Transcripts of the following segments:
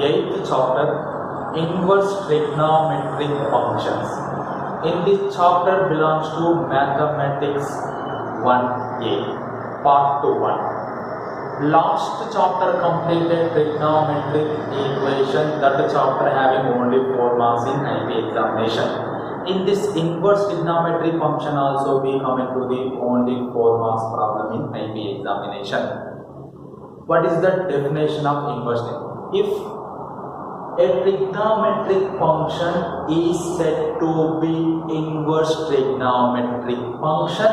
Eighth chapter, inverse trigonometric functions. In this chapter belongs to mathematics 1A, part 1. Last chapter completed trigonometric equation. That chapter having only 4 marks in IB examination. In this inverse trigonometric function also we come into the only 4 marks problem in IB examination. What is the definition of inverse? If a trigonometric function is said to be inverse trigonometric function,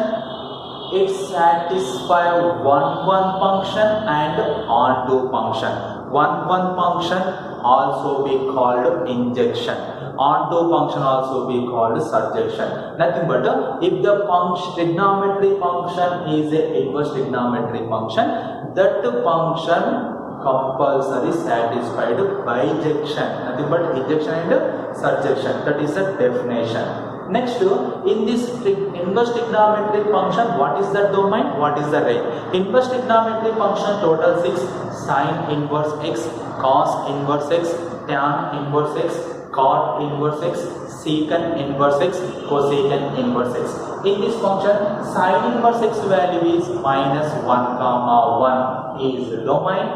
it satisfies one function and onto function. One function also be called injection, onto function also be called surjection. Nothing but if the trigonometric function is a inverse trigonometric function, that function compulsory satisfied bijection. Nothing but injection and surjection. That is the definition. Next, in this inverse trigonometric function, what is the domain? What is the range? Inverse trigonometric function total 6: sine inverse x, cos inverse x, tan inverse x, cot inverse x, secant inverse x, cosecant inverse x. In this function, sine inverse x value is minus 1, 1 is domain,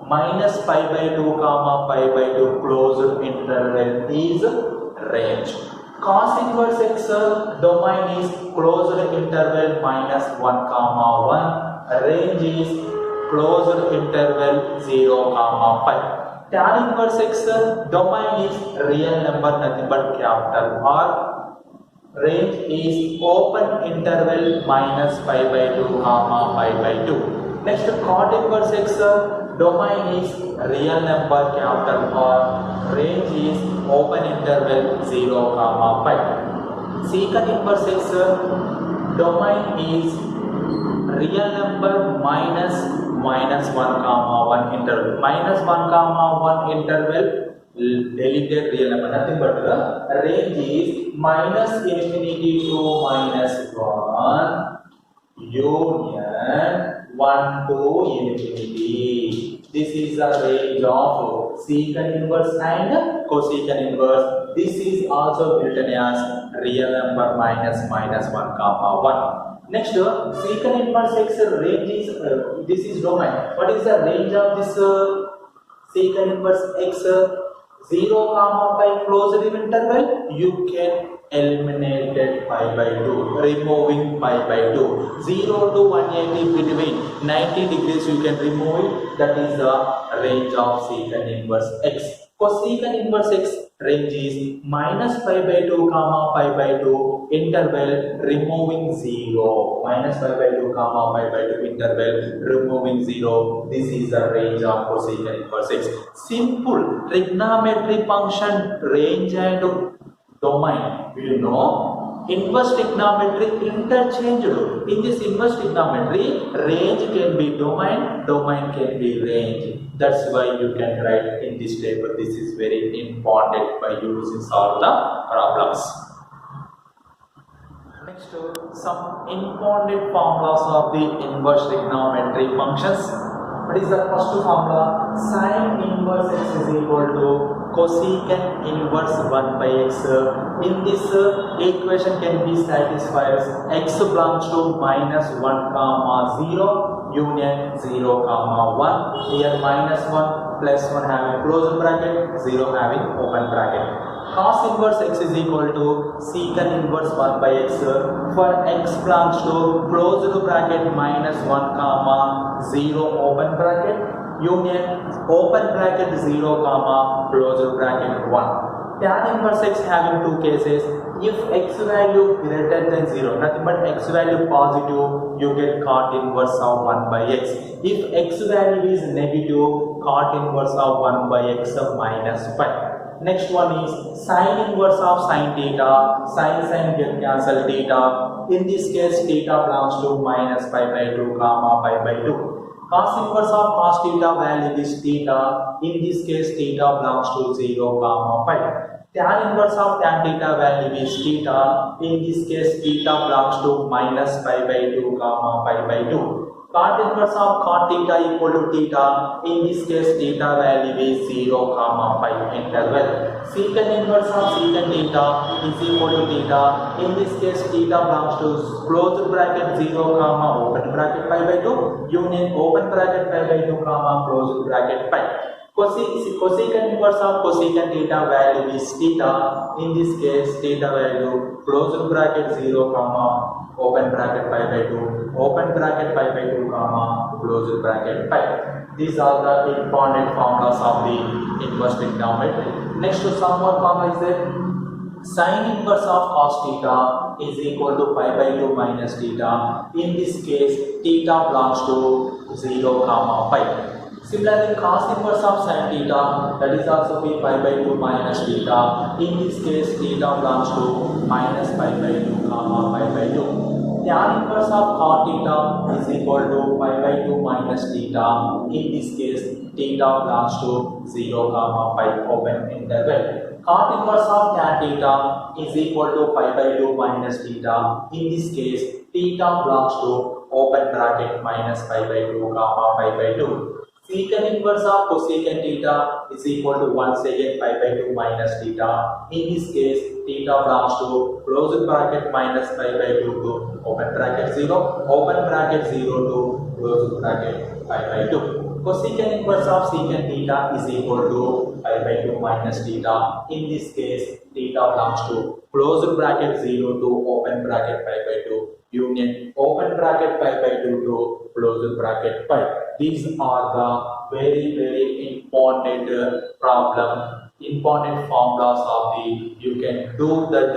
minus pi by 2, pi by 2 closed interval is range. Cos inverse x domain is closed interval minus 1, 1, range is closed interval 0, pi. Tan inverse x domain is real number, nothing but capital R. Range is open interval minus pi by 2, pi by 2. Next, cot inverse x domain is real number, capital R. Range is open interval 0, pi. Secant inverse x domain is real number minus 1, 1 interval. Minus 1, 1 interval deleted real number, nothing but the range is minus infinity to minus 1 union 1 to infinity. This is the range of secant inverse and cosecant inverse. This is also written as real number minus 1, 1. Next, secant inverse x range is this is domain. What is the range of this secant inverse x? 0, pi closed interval. You can eliminate pi by 2, removing pi by 2. 0 to 180 between 90 degrees you can remove it. That is the range of secant inverse x. Cosecant inverse x range is minus pi by 2, pi by 2 interval removing 0. Minus pi by 2, pi by 2 interval removing 0. This is the range of cosecant inverse x. Simple trigonometric function range and domain. You know, inverse trigonometry interchanged. In this inverse trigonometry, range can be domain, domain can be range. That's why you can write in this table. This is very important by using solve the problems. Next, some important formulas of the inverse trigonometry functions. What is the first formula? Sine inverse x is equal to cosecant inverse 1 by x. In this equation can be satisfied as x belongs to minus 1, 0 union 0, 1. Here minus 1 plus 1 having closed bracket, 0 having open bracket. Cos inverse x is equal to secant inverse 1 by x. For x belongs to closed bracket minus 1, 0 open bracket union open bracket 0, closed bracket 1. Tan inverse x having two cases. If x value greater than 0, nothing but x value positive, you get cot inverse of 1 by x. If x value is negative, cot inverse of 1 by x minus pi. Next one is sine inverse of sine theta. Sine get cancel theta. In this case, theta belongs to minus pi by 2, pi by 2. Cos inverse of cos theta value is theta. In this case, theta belongs to 0, pi. tan inverse of tan theta value is theta. In this case, theta belongs to minus pi by 2 comma pi by 2. Cot inverse of cot theta equal to theta. In this case, theta value is 0 comma pi interval. Secant inverse of secant theta is equal to theta. In this case, theta belongs to closed bracket 0 comma open bracket pi by 2 union open bracket pi by 2 comma closed bracket pi. Cosecant inverse of cosecant theta value is theta. In this case, theta value closed bracket 0 comma open bracket pi by 2 open bracket pi by 2 comma closed bracket pi. These are the important formulas of the inverse trigonometry. Next, some more formula is that sin inverse of cos theta is equal to pi by 2 minus theta. In this case, theta belongs to 0 comma pi. Similarly, cos inverse of sin theta, that is also be pi by 2 minus theta. In this case, theta belongs to minus pi by 2 comma pi by 2. Tan inverse of cot theta is equal to pi by 2 minus theta. In this case, theta belongs to 0 comma pi open interval. Cot inverse of tan theta is equal to pi by 2 minus theta. In this case, theta belongs to open bracket minus pi by 2 comma pi by 2. Secant inverse of cosecant theta is equal to once again pi by 2 minus theta. In this case, theta belongs to closed bracket minus pi by 2 to open bracket 0 to closed bracket pi by 2. Cosecant inverse of secant theta is equal to pi by 2 minus theta. In this case, theta belongs to closed bracket 0 to open bracket pi by 2 union open bracket pi by 2 to closed bracket pi. These are the very important important formulas of the you can do that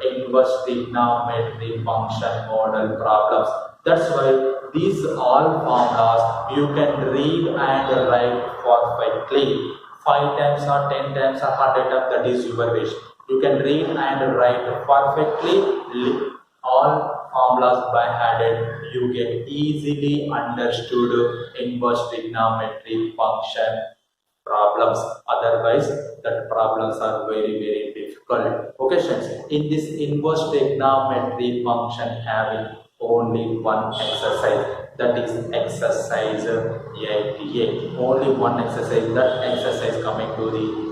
inverse trigonometry function model problems. That's why these all formulas you can read and write perfectly 5 times or 10 times or 100 times, that is your wish. You can read and write perfectly all formulas by headed. You can easily understood inverse trigonometry function problems. Otherwise, that problems are very difficult. Okay, friends. In this inverse trigonometry function having only one exercise, that is exercise 88. Only one exercise. That exercise coming to the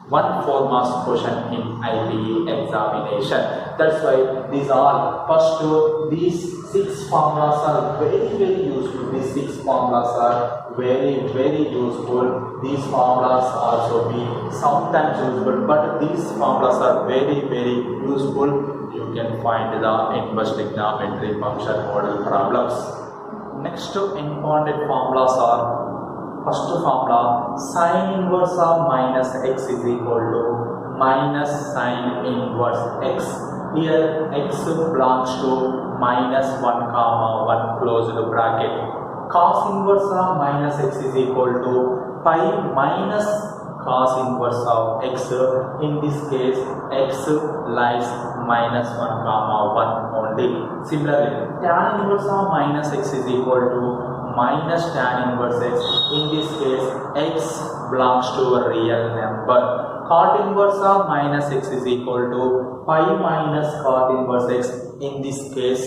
4 marks question in IBE examination. That's why these are first these 6 formulas are very useful. These 6 formulas are very useful. These formulas also be sometimes useful, but these formulas are very useful. You can find the inverse trigonometry function model problems. Next important formulas are first formula sin inverse of minus x is equal to minus sin inverse x. Here x belongs to minus 1 comma 1 closed bracket. Cos inverse of minus x is equal to pi minus cos inverse of x. In this case, x lies minus 1 comma 1 only. Similarly, tan inverse of minus x is equal to minus tan inverse x. In this case, x belongs to a real number. Cot inverse of minus x is equal to pi minus cot inverse x. In this case,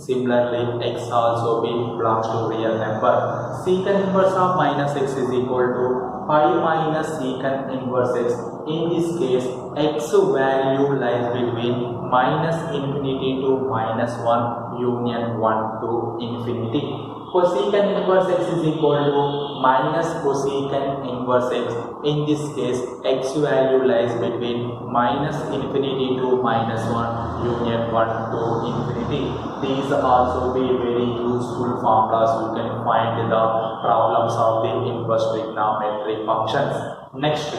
similarly, x also belongs to real number. Secant inverse of minus x is equal to pi minus secant inverse x. In this case, x value lies between minus infinity to minus 1 union 1 to infinity. Cosecant inverse x is equal to minus cosecant inverse x. In this case, x value lies between minus infinity to minus 1 union 1 to infinity. These also be very useful formulas. You can find the problems of the inverse trigonometry functions. Next,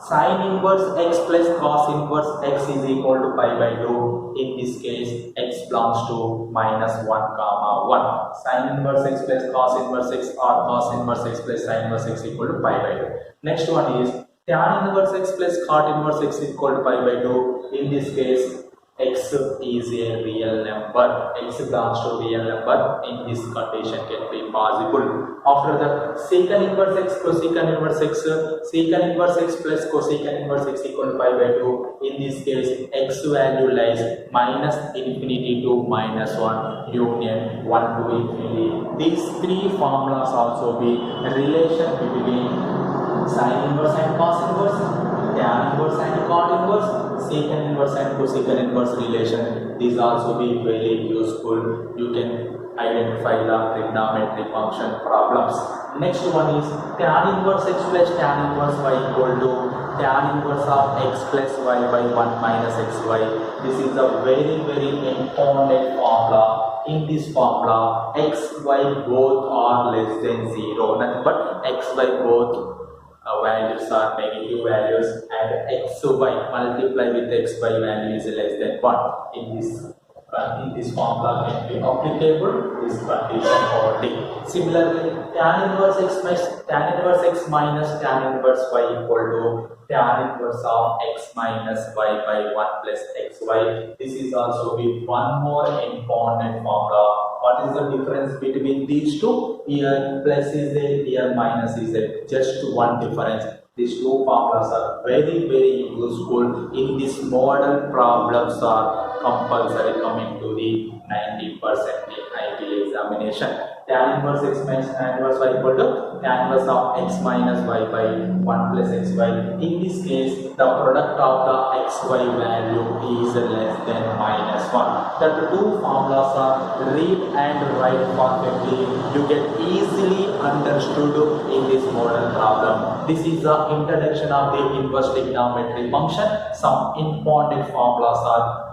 sin inverse x plus cos inverse x is equal to pi by 2. In this case, x belongs to minus 1 comma 1. Sin inverse x plus cos inverse x or cos inverse x plus sin inverse x equal to pi by 2. Next one is tan inverse x plus cot inverse x equal to pi by 2. In this case, x is a real number, x belongs to real number, in this condition can be possible. After that, secant inverse x, cosecant inverse x, secant inverse x plus cosecant inverse x equal to pi by 2. In this case, x value lies minus infinity to minus 1, union 1 to infinity. These three formulas also be relation between sin inverse and cos inverse, tan inverse and cot inverse, secant inverse and cosecant inverse relation. These also be very useful. You can identify the trigonometry function problems. Next one is tan inverse x plus tan inverse y equal to tan inverse of x plus y by 1 minus xy. This is a very important formula. In this formula, x, y both are less than 0. Nothing but x, y both values are negative values, and x, y multiply with x, y value is less than 1. In this formula can be applicable this condition only. Similarly, tan inverse x minus tan inverse y equal to tan inverse of x minus y by 1 plus xy. This is also with one more important formula. What is the difference between these two? Here plus is there, here minus is there. Just one difference. These two formulas are very useful in this model problems are compulsory coming to the 90% in IB examination. Tan inverse x minus tan inverse y equal to tan inverse of x minus y by 1 plus xy. In this case, the product of the xy value is less than minus 1. The two formulas are read and write perfectly. You get easily understood in this model problem. This is the introduction of the inverse trigonometry function. Some important formulas are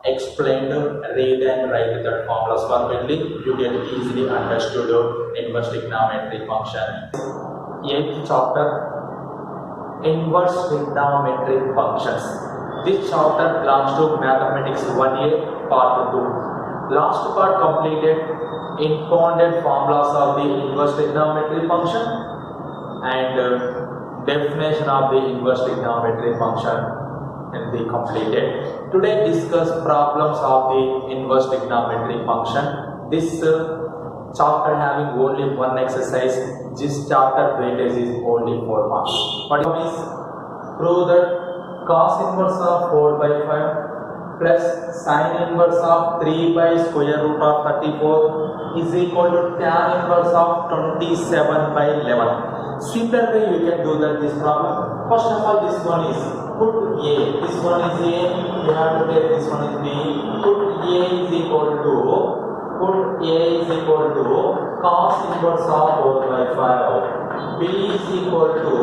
explained, read and write that formulas perfectly. You get easily understood inverse trigonometry function. 8th chapter, inverse trigonometric functions. This chapter belongs to mathematics 1A part 2. Last part completed important formulas of the inverse trigonometry function and definition of the inverse trigonometry function can be completed. Today discuss problems of the inverse trigonometry function. This chapter having only one exercise. This chapter weightage is only 4 marks. What is prove that cos inverse of 4 by 5 plus sin inverse of 3 by square root of 34 is equal to tan inverse of 27 by 11. Similarly, you can do that this problem. First of all, this one is put A. This one is A. You have to take this one is B. Put A is equal to cos inverse of 4 by 5. B is equal to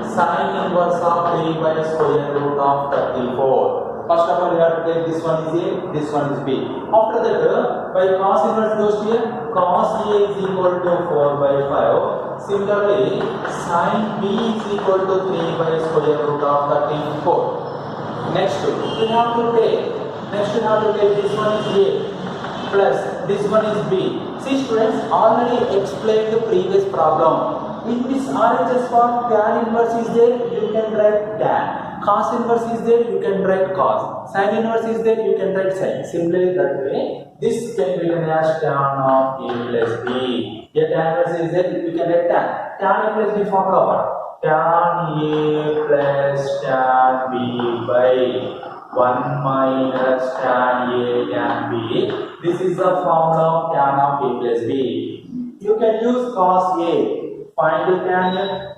sin inverse of 3 by square root of 34. First of all, you have to take this one is A, this one is B. After that, by cos inverse goes to A, cos A is equal to 4 by 5. Similarly, sin B is equal to 3 by square root of 34. Next, we have to take this one is A plus this one is B. See students, already explained the previous problem. In this RHS form, tan inverse is there, you can write tan. Cos inverse is there, you can write cos. Sin inverse is there, you can write sin. Simply that way, this can be written as tan of A plus B. Here tan inverse is there, you can write tan. Tan A plus B formula what? Tan A plus tan B by 1 minus tan A tan B. This is the formula of tan of A plus B. You can use cos A, find tan A.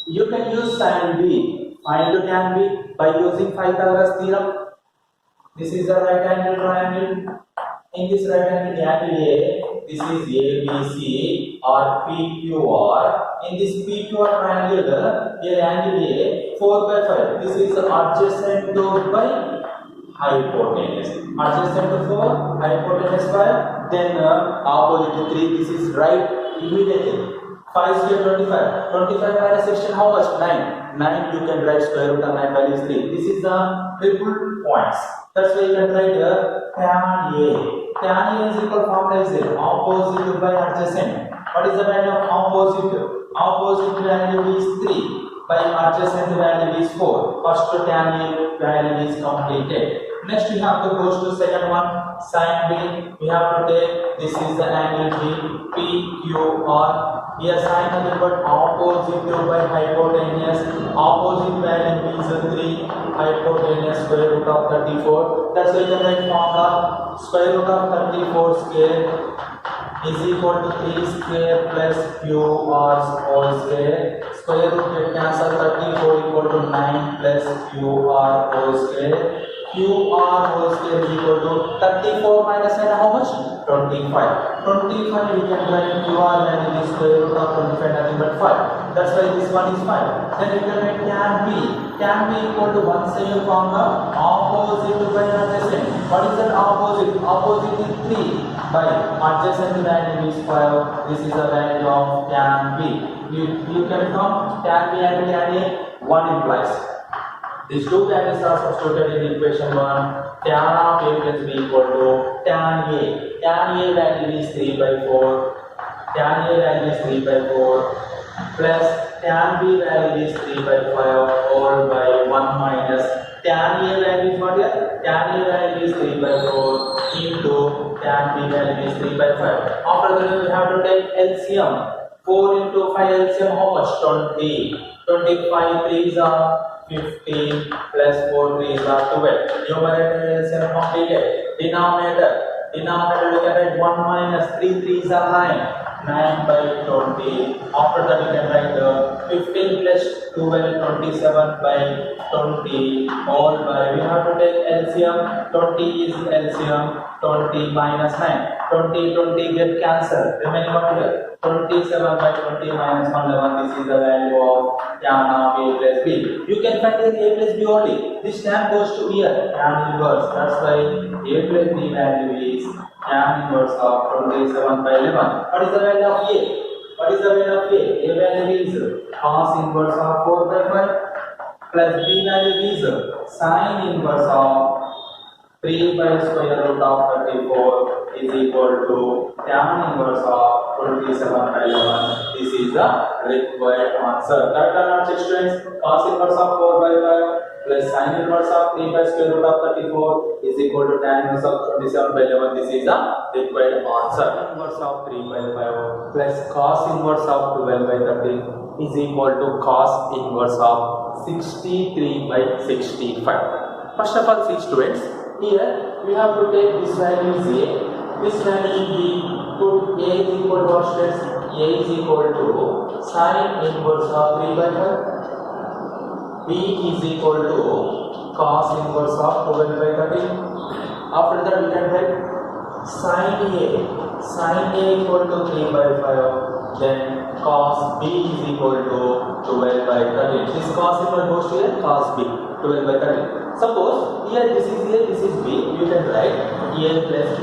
You can use sin B, find tan B by using Pythagoras theorem. This is the right angle triangle. In this right angle A, this is ABC or PQR. In this PQR triangle, here angle A 4 by 5. This is adjacent to by hypotenuse. Adjacent to 4, hypotenuse 5. Then opposite to 3. This is right immediately. 5 square 25. 25 minus 16, how much? 9. 9 you can write square root of 9 value is 3. This is the triple points. That's why you can write tan A. Tan A is equal formula is there. Opposite by adjacent. What is the value of opposite? Opposite value is 3. By adjacent value is 4. First tan A value is completed. Next we have to go to second one, sine B. We have to take this is the angle B, PQR. Here sine nothing but opposite by hypotenuse. Opposite value is 3, hypotenuse square root of 34. That's why the right formula square root of 34 square is equal to 3 square plus QR whole square. Square root get cancel, 34 equal to 9 plus QR whole square. QR whole square is equal to 34 minus 9 how much? 25. 25 we can write QR value is square root of 25 nothing but 5. That's why this one is 5. Then we can write tan B. Tan B equal to one same formula opposite by adjacent. What is that opposite? Opposite is 3 by adjacent value is 5. This is the value of tan B. You can come tan B and tan A 1 implies. These two values are substituted in equation 1. Tan of A plus B equal to tan A. Tan A value is 3 by 4. Tan A value is 3 by 4 plus tan B value is 3 by 5 all by 1 minus tan A value is what here? Tan A value is 3 by 4 into tan B value is 3 by 5. After that we have to take LCM. 4 into 5 LCM how much? 20. 25 3s are 15 plus 4 3s are 12. Numerator LCM completed. Denominator we can write 1 minus 3 3s are 9. 9 by 20. After that we can write 15 plus 12 27 by 20 all by we have to take LCM. 20 is LCM. 20 minus 9. 20 get cancelled. Remaining what here? 27 by 20 minus 11. This is the value of tan of A plus B. You can find here A plus B only. This tan goes to here. Tan inverse. That's why A plus B value is tan inverse of 27 by 11. What is the value of A? What is the value of A? A value is cos inverse of 4 by 5 plus B value is sin inverse of 3 by square root of 34 is equal to tan inverse of 27 by 11. This is the required answer. Correct or not, students? Cos inverse of 4 by 5 plus sin inverse of 3 by square root of 34 is equal to tan inverse of 27 by 11. This is the required answer. Tan inverse of 3 by 5 plus cos inverse of 12 by 13 is equal to cos inverse of 63 by 65. First of all, see students, here we have to take this value is A, this value is B. Put A is equal to what students? A is equal to sin inverse of 3 by 5. B is equal to cos inverse of 12 by 13. After that we can write sin A. Sin A equal to 3 by 5. Then cos B is equal to 12 by 13. This cos inverse goes to here, cos B, 12 by 13. Suppose here this is A, this is B, you can write A plus B.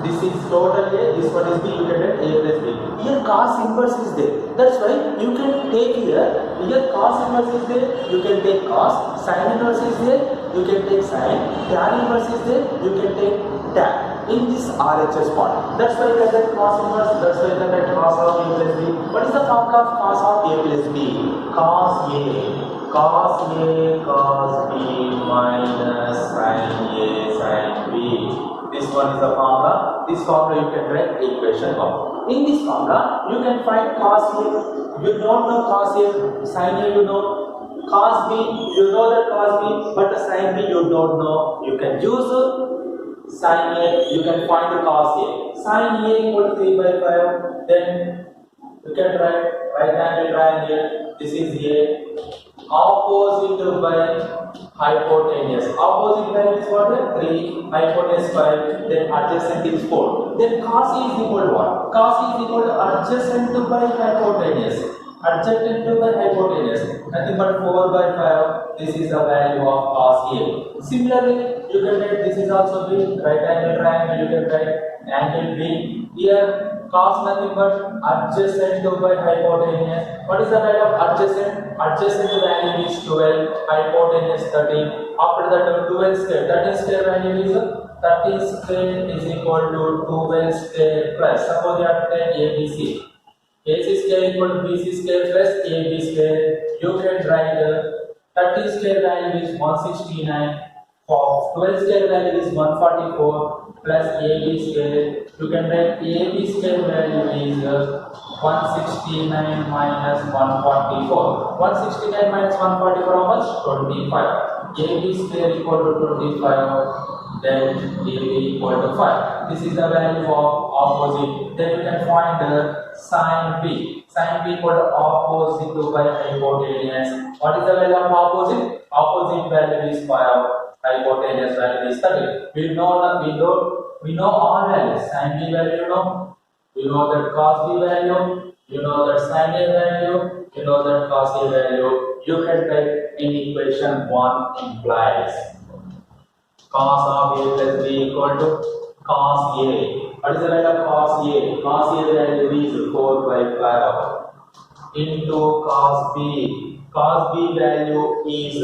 This is total A, this one is B, you can write A plus B. Here cos inverse is there. That's why you can take here cos inverse is there, you can take cos, sin inverse is there, you can take sin, tan inverse is there, you can take tan. In this RHS part. That's why we get cos inverse, that's why we get cos of A plus B. What is the formula of cos of A plus B? Cos A, cos B minus sin A sin B. This one is the formula. This formula you can write equation 1. In this formula, you can find cos A. You don't know cos A, sin A you know. Cos B, you know that cos B, but the sin B you don't know. You can use sin A, you can find the cos A. Sin A equal to 3 by 5. Then you can write right angle triangle. This is A. Opposite by hypotenuse. Opposite by is what? 3. Hypotenuse 5. Then adjacent is 4. Then cos A is equal to what? Cos A is equal to adjacent by hypotenuse. Adjacent to the hypotenuse. Nothing but 4 by 5. This is the value of cos A. Similarly, you can write this is also B. Right angle triangle. You can write angle B. Here cos nothing but adjacent to by hypotenuse. What is the value of adjacent? Adjacent value is 12. Hypotenuse 13. After that 12 square. 13 square value is 13 square is equal to 12 square plus. Suppose you have to take ABC. AC square equal to BC square plus AB square. You can write 30 square value is 169. 12 square value is 144 plus AB square. You can write AB square value is 169 minus 144. 169 minus 144 how much? 25. AB square equal to 25. Then AB equal to 5. This is the value of opposite. Then you can find the sine B. Sine B equal to opposite to by hypotenuse. What is the value of opposite? Opposite value is 5. Hypotenuse value is 30. We know all values. Sine B value you know that cos B value, you know that sine A value, you know that cos A value. You can write in equation 1 implies cos of A plus B equal to cos A. What is the value of cos A? Cos A value is 4 by 5 into cos B. Cos B value is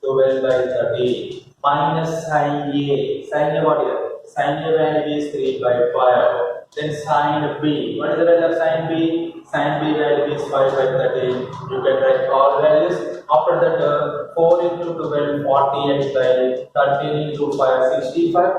12 by 30 minus sin A. Sin A what is? Sin A value is 3 by 5. Then sin B. What is the value of sin B? Sin B value is 5 by 30. You can write all values. After that, 4 into 12, 48 by 13 into 5, 65.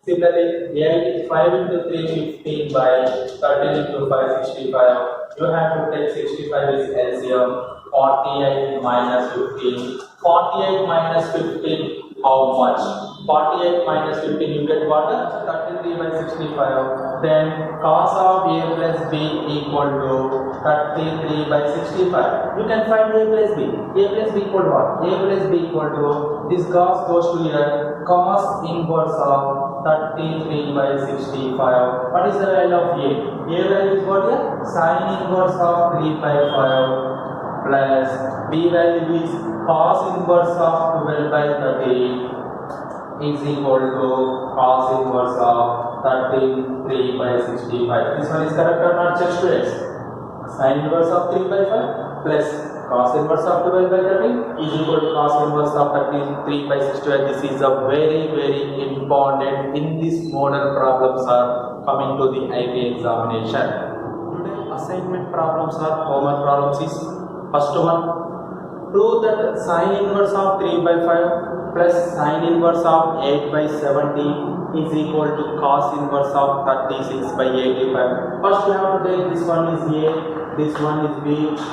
Similarly, 5 into 3, 15 by 13 into 5, 65. You have to take 65 is LCM. 48 minus 15. 48 minus 15, how much? 48 minus 15, you get what? 33 by 65. Then cos of A plus B equal to 33 by 65. You can find A plus B. A plus B equal to what? A plus B equal to, this cos goes to here, cos inverse of 33 by 65. What is the value of A? A value is what here? Sin inverse of 3 by 5 plus B value is cos inverse of 12 by 30 is equal to cos inverse of 33 by 65. This one is correct or not? Check students. Sin inverse of 3 by 5 plus cos inverse of 12 by 30 is equal to cos inverse of 33 by 65. This is a very important in this model problems are coming to the IB examination. Today assignment problems are homework problems is first one. Prove that sin inverse of 3 by 5 plus sin inverse of 8 by 70 is equal to cos inverse of 36 by 85. First you have to take this one is A, this one is B.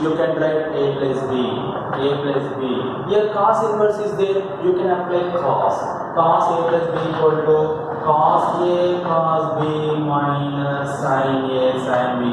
You can write A plus B. A plus B. Here cos inverse is there. You can apply cos. Cos A plus B equal to cos A cos B minus sin A sin B.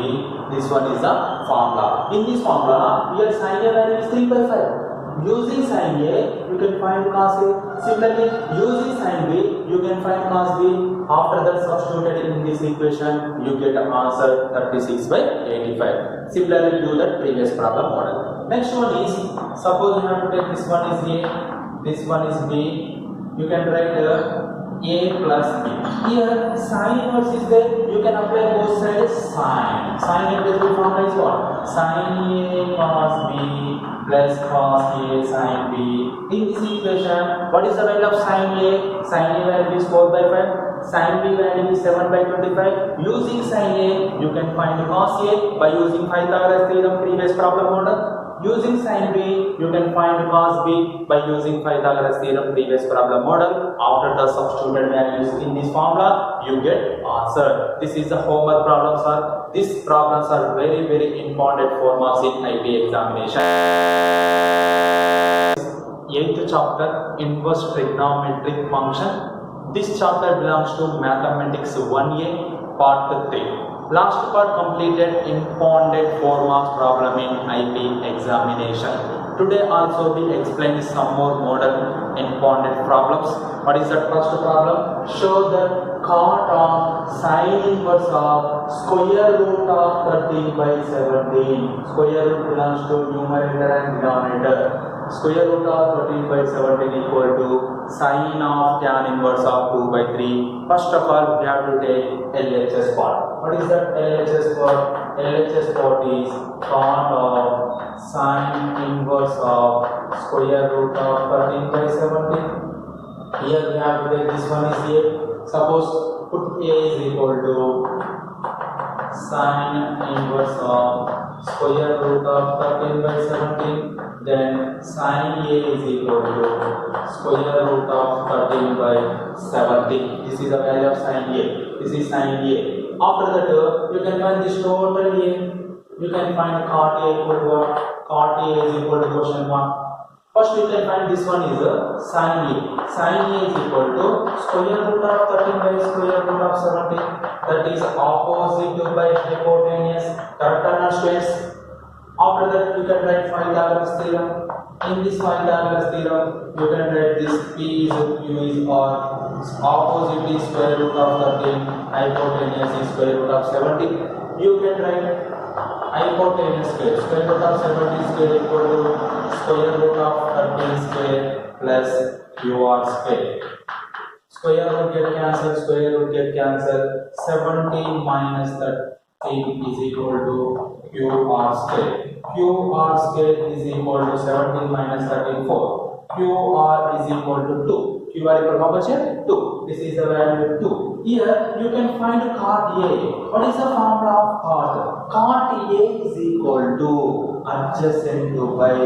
This one is the formula. In this formula, here sin A value is 3 by 5. Using sin A, you can find cos A. Similarly, using sin B, you can find cos B. After that, substituted in this equation, you get an answer 36 by 85. Similarly, do the previous problem model. Next one is, suppose you have to take this one is A, this one is B. You can write A plus B. Here, sin inverse is there. You can apply both sides sin. Sin A plus B formula is what? Sin A cos B plus cos A sin B. In this equation, what is the value of sin A? Sin A value is 4 by 5. Sin B value is 7 by 25. Using sin A, you can find cos A by using Pythagoras theorem previous problem model. Using sin B, you can find cos B by using Pythagoras theorem previous problem model. After the substituted values in this formula, you get answer. This is the homework problem, sir. These problems are very important for marks in IB examination. 8th chapter, inverse trigonometric function. This chapter belongs to mathematics 1A part 3. Last part completed important 4 marks problem in IB examination. Today also we explain some more model important problems. What is the first problem? Show that cot of sin inverse of square root of 30 by 17. Square root belongs to numerator and denominator. Square root of 13 by 17 equal to sin of tan inverse of 2 by 3. First of all, we have to take LHS part. What is that LHS part? LHS part is cot of sin inverse of square root of 13 by 17. Here we have to take this one is A. Suppose put A is equal to sine inverse of square root of 13 by 17. Then sine A is equal to square root of 13 by 17. This is the value of sine A. This is sine A. After that, you can find this total A. You can find cot A equal to what? Cot A is equal to question mark. First, you can find this one is sine A. Sine A is equal to square root of 13 by square root of 17. That is opposite by hypotenuse. Correct or not, students? After that, you can write Pythagoras theorem. In this Pythagoras theorem, you can write this P is Q is R. Opposite is square root of 13. Hypotenuse is square root of 17. You can write hypotenuse square. Square root of 17 square equal to square root of 13 square plus QR square. Square root get cancelled. Square root get cancelled. 17 minus 13 is equal to QR square. QR square is equal to 17 minus 13, 4. QR is equal to 2. QR equal to how much here? 2. This is the value 2. Here you can find cot A. What is the formula of cot? Cot A is equal to adjacent by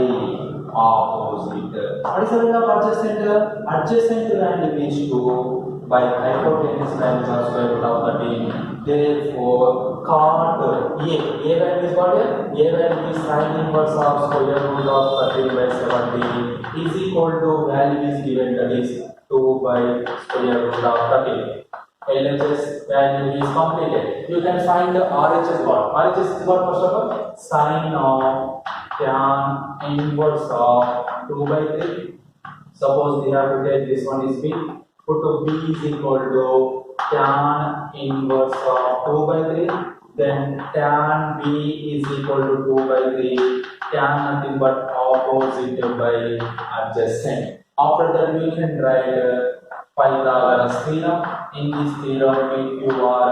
opposite. What is the value of adjacent? Adjacent value is 2 by hypotenuse value of square root of 13. Therefore, cot A value is what here? A value is sine inverse of square root of 13 by 17 is equal to value is given, that is 2 by square root of 13. LHS value is completed. You can find the RHS what? RHS is what, first of all? Sine of tan inverse of 2 by 3. Suppose we have to take this one is B. Put to B is equal to tan inverse of 2 by 3. Then tan B is equal to 2 by 3. Tan nothing but opposite by adjacent. After that, we can write Pythagoras theorem. In this theorem, QR.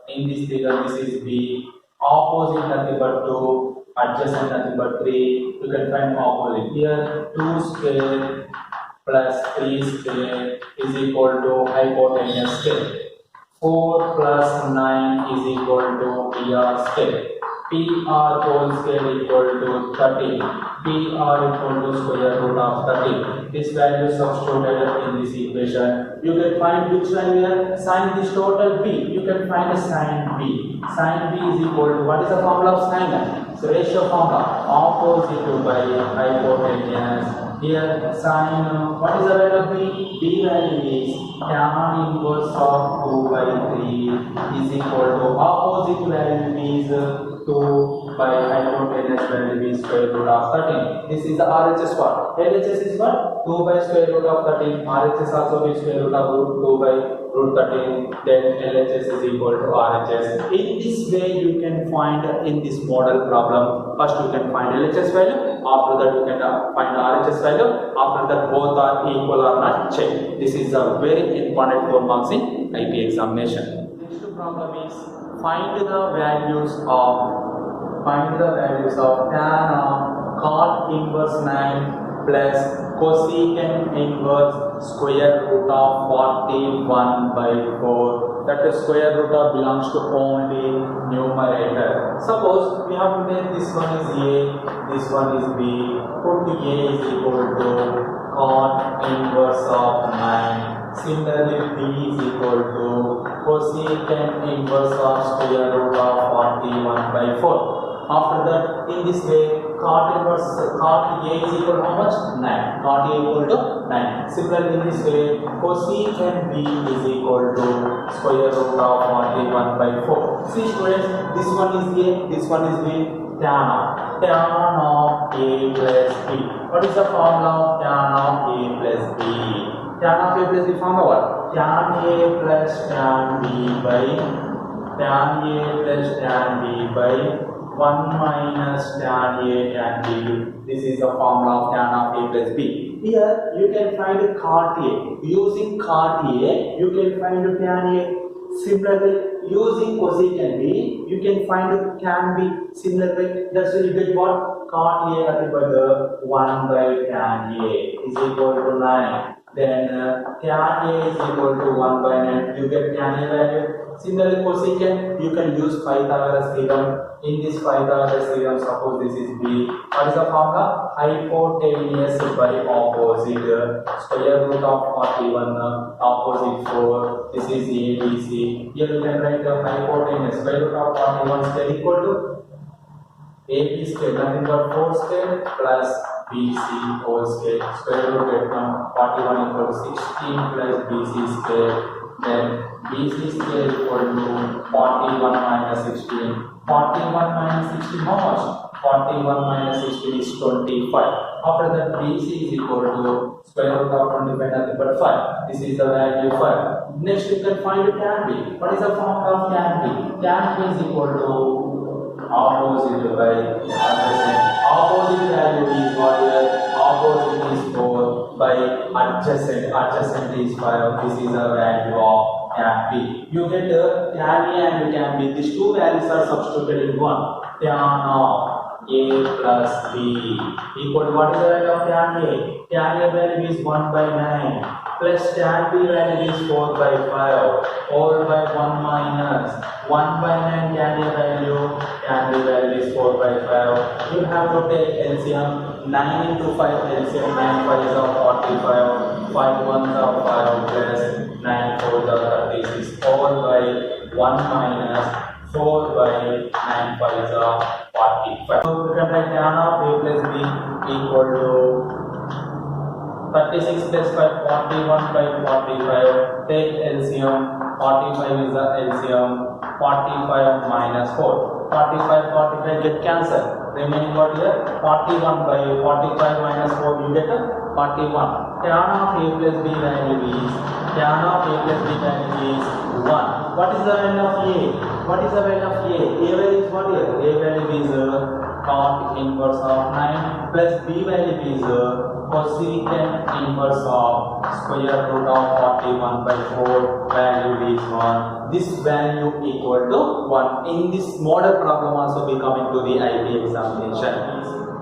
In this theorem, this is B. Opposite nothing but 2. Adjacent nothing but 3. You can find opposite. Here 2 square plus 3 square is equal to hypotenuse square. 4 plus 9 is equal to PR square. PR whole square equal to 13. PR equal to square root of 13. This value substituted in this equation. You can find which value here? Sine this total B. You can find a sine B. Sine B is equal to, what is the formula of sine? So ratio formula, opposite by hypotenuse. Here sine, what is the value of B? B value is tan inverse of 2 by 3 is equal to opposite value is 2 by hypotenuse value is square root of 13. This is the RHS part. LHS is what? 2 by square root of 13. RHS also is square root of 2 by root 13. Then LHS is equal to RHS. In this way, you can find in this model problem. First, you can find LHS value. After that, you can find RHS value. After that, both are equal or not, check. This is a very important 4 marks in IP examination. Next problem is find the values of tan of cot inverse 9 plus cosecant inverse square root of 41 by 4. That the square root of belongs to only numerator. Suppose we have to take this one is A, this one is B. Put A is equal to cot inverse of 9. Similarly, B is equal to cosecant inverse of square root of 41 by 4. After that, in this way, cot A is equal to how much? 9. Cot A equal to 9. Similarly, in this way, cosecant B is equal to square root of 41 by 4. See students, this one is A, this one is B. Tan of A plus B. What is the formula of tan of A plus B? Tan of A plus B formula what? Tan A plus tan B by 1 minus tan A tan B. This is the formula of tan of A plus B. Here you can find cot A. Using cot A, you can find tan A. Similarly, using cosecant B, you can find tan B. Similarly, that's why you get what? Cot A nothing but 1 by tan A is equal to 9. Then tan A is equal to 1 by 9. You get tan A value. Similarly, cosecant, you can use Pythagoras theorem. In this Pythagoras theorem, suppose this is B. What is the formula? Hypotenuse by opposite. Square root of 41, opposite 4. This is ABC. Here you can write the hypotenuse. Square root of 41 square equal to AB square, nothing but 4 square plus BC whole square. Square root get from 41 equal to 16 plus BC square. Then BC square equal to 41 minus 16. 41 minus 16 how much? 41 minus 16 is 25. After that BC is equal to square root of 25 nothing but 5. This is the value 5. Next you can find tan B. What is the formula of tan B? Tan B is equal to opposite by adjacent. Opposite value is what here? Opposite is 4 by adjacent. Adjacent is 5. This is the value of tan B. You get tan A and tan B. These two values are substituted in one. Tan of A plus B equal to what is the value of tan A? Tan A value is 1 by 9 plus tan B value is 4 by 5 all by 1 minus 1 by 9 tan A value, tan B value is 4 by 5. You have to take LCM. 9 into 5 LCM, 9 5 is of 45, 5 1s of 5 plus 9 4s of 36 all by 1 minus 4 by 9 5 is of 45. So we can write tan of A plus B equal to 36 plus 5, 41 by 45. Take LCM. 45 is the LCM. 45 minus 4. 45 get cancelled. Remaining what here? 41 by 45 minus 4. You get a 41. Tan of A plus B value is 1. What is the value of A? What is the value of A? A value is what here? A value is cot inverse of 9 plus B value is cosecant inverse of square root of 41 by 4. Value is 1. This value equal to 1. In this model problem also we come into the IB examination.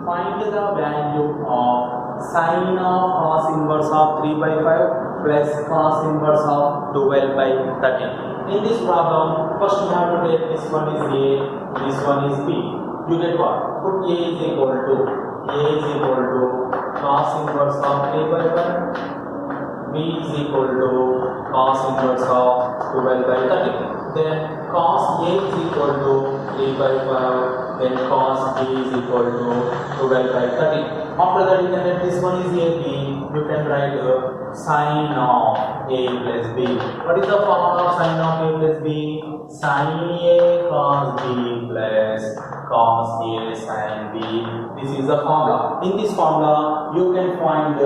Find the value of sine of cos inverse of 3 by 5 plus cos inverse of 12 by 13. In this problem, first you have to take this one is A, this one is B. You get what? Put A is equal to cos inverse of 3 by 5. B is equal to cos inverse of 12 by 13. Then cos A is equal to 3 by 5. Then cos B is equal to 12 by 13. After that you can write this one is AB. You can write sine of A plus B. What is the formula of sine of A plus B? Sine A cos B plus cos A sine B. This is the formula. In this formula, you can find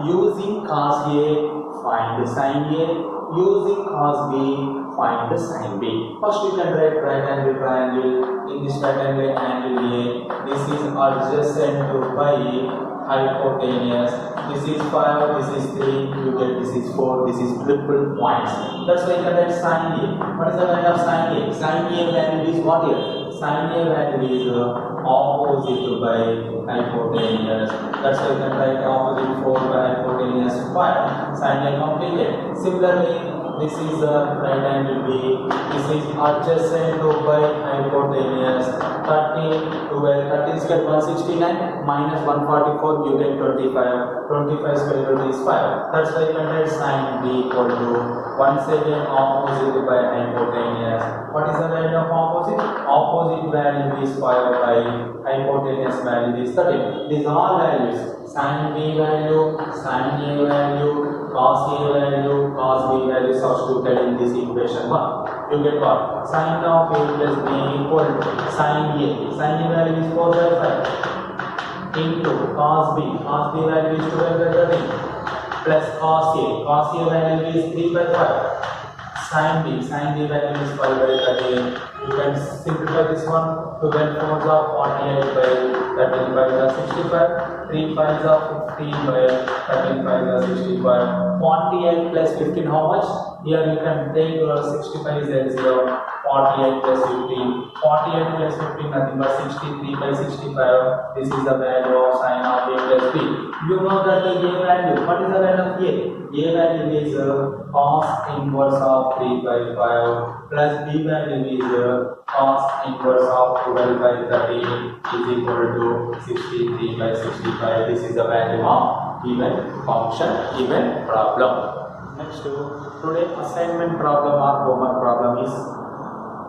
using cos A, find sine A. Using cos B, find the sine B. First, you can write right angle triangle. In this right angle A, this is adjacent to by hypotenuse. This is 5, this is 3, you get this is 4, this is triple points. That's why you can write sine A. What is the value of sine A? Sine A value is what here? Sine A value is opposite by hypotenuse. That's why you can write opposite 4 by hypotenuse 5. Sine A completed. Similarly, this is a right angle B. This is adjacent to by hypotenuse. 30, 12, 30 is get 169 minus 144, you get 25. 25 square root is 5. That's why you can write sine B equal to once again opposite by hypotenuse. What is the value of opposite? Opposite value is 5 by hypotenuse value is 30. These are all values. Sine B value, sine A value, cos A value, cos B value substituted in this equation 1. You get what? Sine of A plus B equal to sine A. Sine A value is 4 by 5 into cos B. Cos B value is 12 by 13 plus cos A. Cos A value is 3 by 5. Sine B value is 5 by 13. You can simplify this one. 12 4s of 48 by 13 by the 65. 3 5s of 15 by 13 by the 65. 48 plus 15 how much? Here you can take 65 is LCM. 48 plus 15. 48 plus 15 nothing but 63 by 65. This is the value of sin of a plus b. You know that the a value. What is the value of a? A value is cos inverse of 3 by 5 plus b value is cos inverse of 12 by 30 is equal to 63 by 65. This is the value of given function, given problem. Next, today assignment problem or homework problem is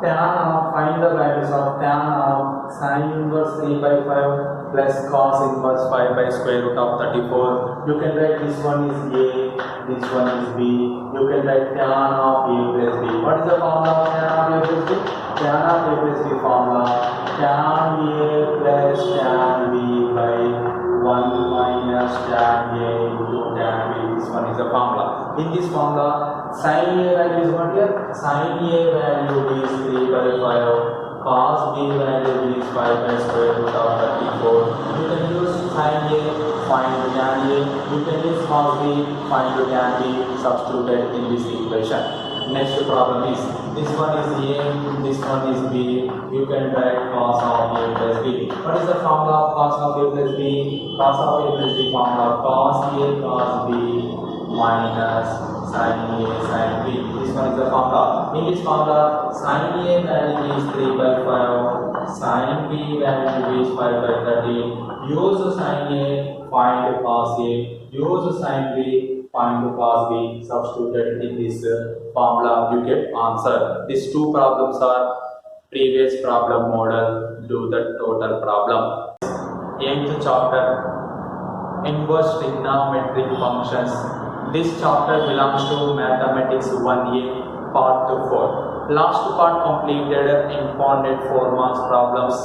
find the values of tan of sin inverse 3 by 5 plus cos inverse 5 by square root of 34. You can write this one is a, this one is b. You can write tan of a plus b. What is the formula of tan of a plus b? Tan of a plus b formula tan a plus tan b by 1 minus tan a into tan b. This one is the formula. In this formula, sin a value is what here? Sin a value is 3 by 5. Cos b value is 5 by square root of 34. You can use sin a, find tan a. You can use cos b, find tan b substituted in this equation. Next problem is, this one is a, this one is b. You can write cos of a plus b. What is the formula of cos of a plus b? Cos of a plus b formula cos a cos b minus sin a sin b. This one is the formula. In this formula, sin a value is 3 by 5, sin b value is 5 by 30. Use sin a, find cos a. Use sin b, find cos b. Substituted in this formula, you get answer. These two problems are previous problem model. Do the total problem. 8th chapter, inverse trigonometric functions. This chapter belongs to Mathematics 1A part 4. Last part completed important 4 marks problems.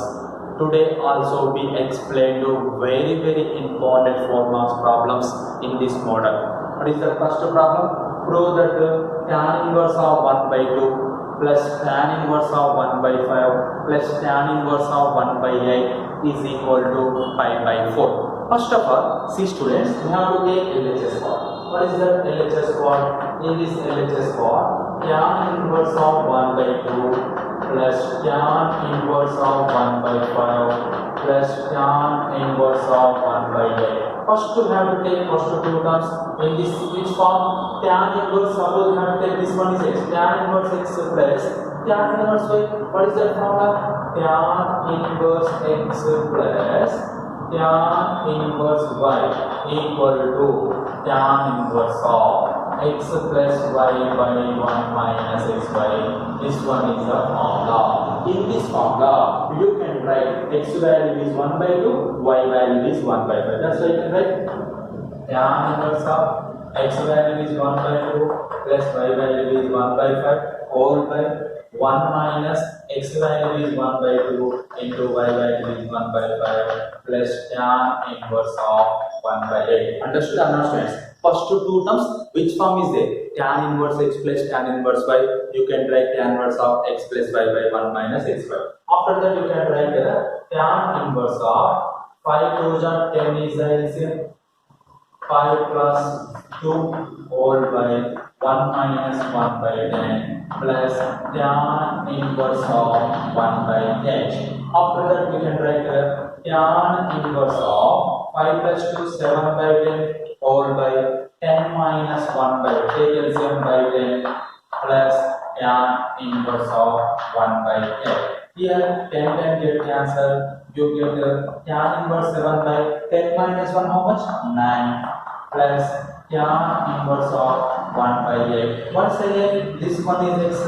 Today also we explained very important 4 marks problems in this model. What is the first problem? Prove that tan inverse of 1 by 2 plus tan inverse of 1 by 5 plus tan inverse of 1 by 8 is equal to pi by 4. First of all, see students, we have to take LHS chord. What is that LHS chord? In this LHS chord, tan inverse of 1 by 2 plus tan inverse of 1 by 5 plus tan inverse of 1 by 8. First we have to take first two terms. In this which form? Tan inverse, suppose we have to take this one is x. Tan inverse x plus tan inverse y. What is that formula? Tan inverse x plus tan inverse y equal to tan inverse of x plus y by 1 minus xy. This one is the formula. In this formula, you can write x value is 1 by 2, y value is 1 by 5. That's why you can write tan inverse of x value is 1 by 2 plus y value is 1 by 5 whole by 1 minus x value is 1 by 2 into y value is 1 by 5 plus tan inverse of 1 by 8. Understood or not, students? First two terms, which form is there? Tan inverse x plus tan inverse y. You can write tan inverse of x plus y by 1 minus xy. After that, you can write tan inverse of 5 to 10 is the LCM. 5 plus 2 whole by 1 minus 1 by 10 plus tan inverse of 1 by 8. After that, we can write tan inverse of 5 plus 2 7 by 10 whole by 10 minus 1 by take LCM by 10 plus tan inverse of 1 by 8. Here 10 get cancelled. You get tan inverse 7 by 10 minus 1 how much? 9 plus tan inverse of 1 by 8. Once again, this one is x,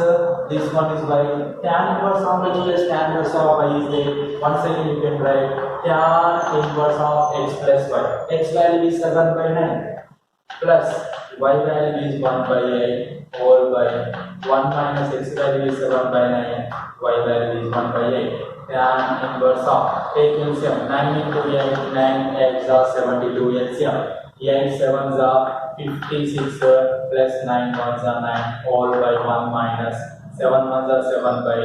this one is y. Tan inverse of x plus tan inverse of y is there. Once again, you can write tan inverse of x plus y. X value is 7 by 9 plus y value is 1 by 8 whole by 1 minus x value is 7 by 9, y value is 1 by 8. Tan inverse of, take LCM, 9 into 8, 9 x are 72 LCM. 8 7s are 56 plus 9 1s are 9 all by 1 minus 7 1s are 7 by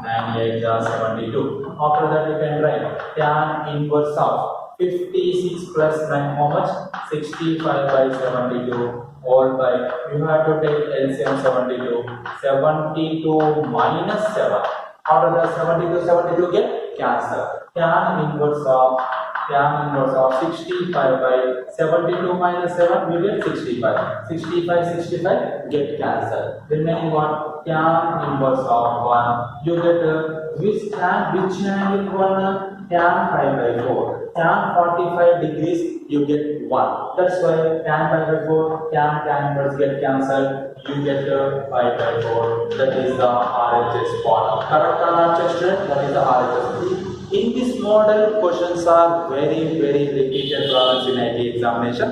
9 8s are 72. After that you can write tan inverse of 56 plus 9 how much? 65 by 72 whole by, you have to take LCM 72. 72 minus 7. Out of the 72 get cancelled. Tan inverse of 65 by 72 minus 7, you get 65. 65 get cancelled. Remaining what? Tan inverse of 1. You get which angle 1? Tan pi by 4. Tan 45 degrees, you get 1. That's why tan pi by 4, tan inverse get cancelled. You get pi by 4. That is the RHS part. Correct or not, student? That is the RHS. In this model, questions are very repeated problems in IT examination.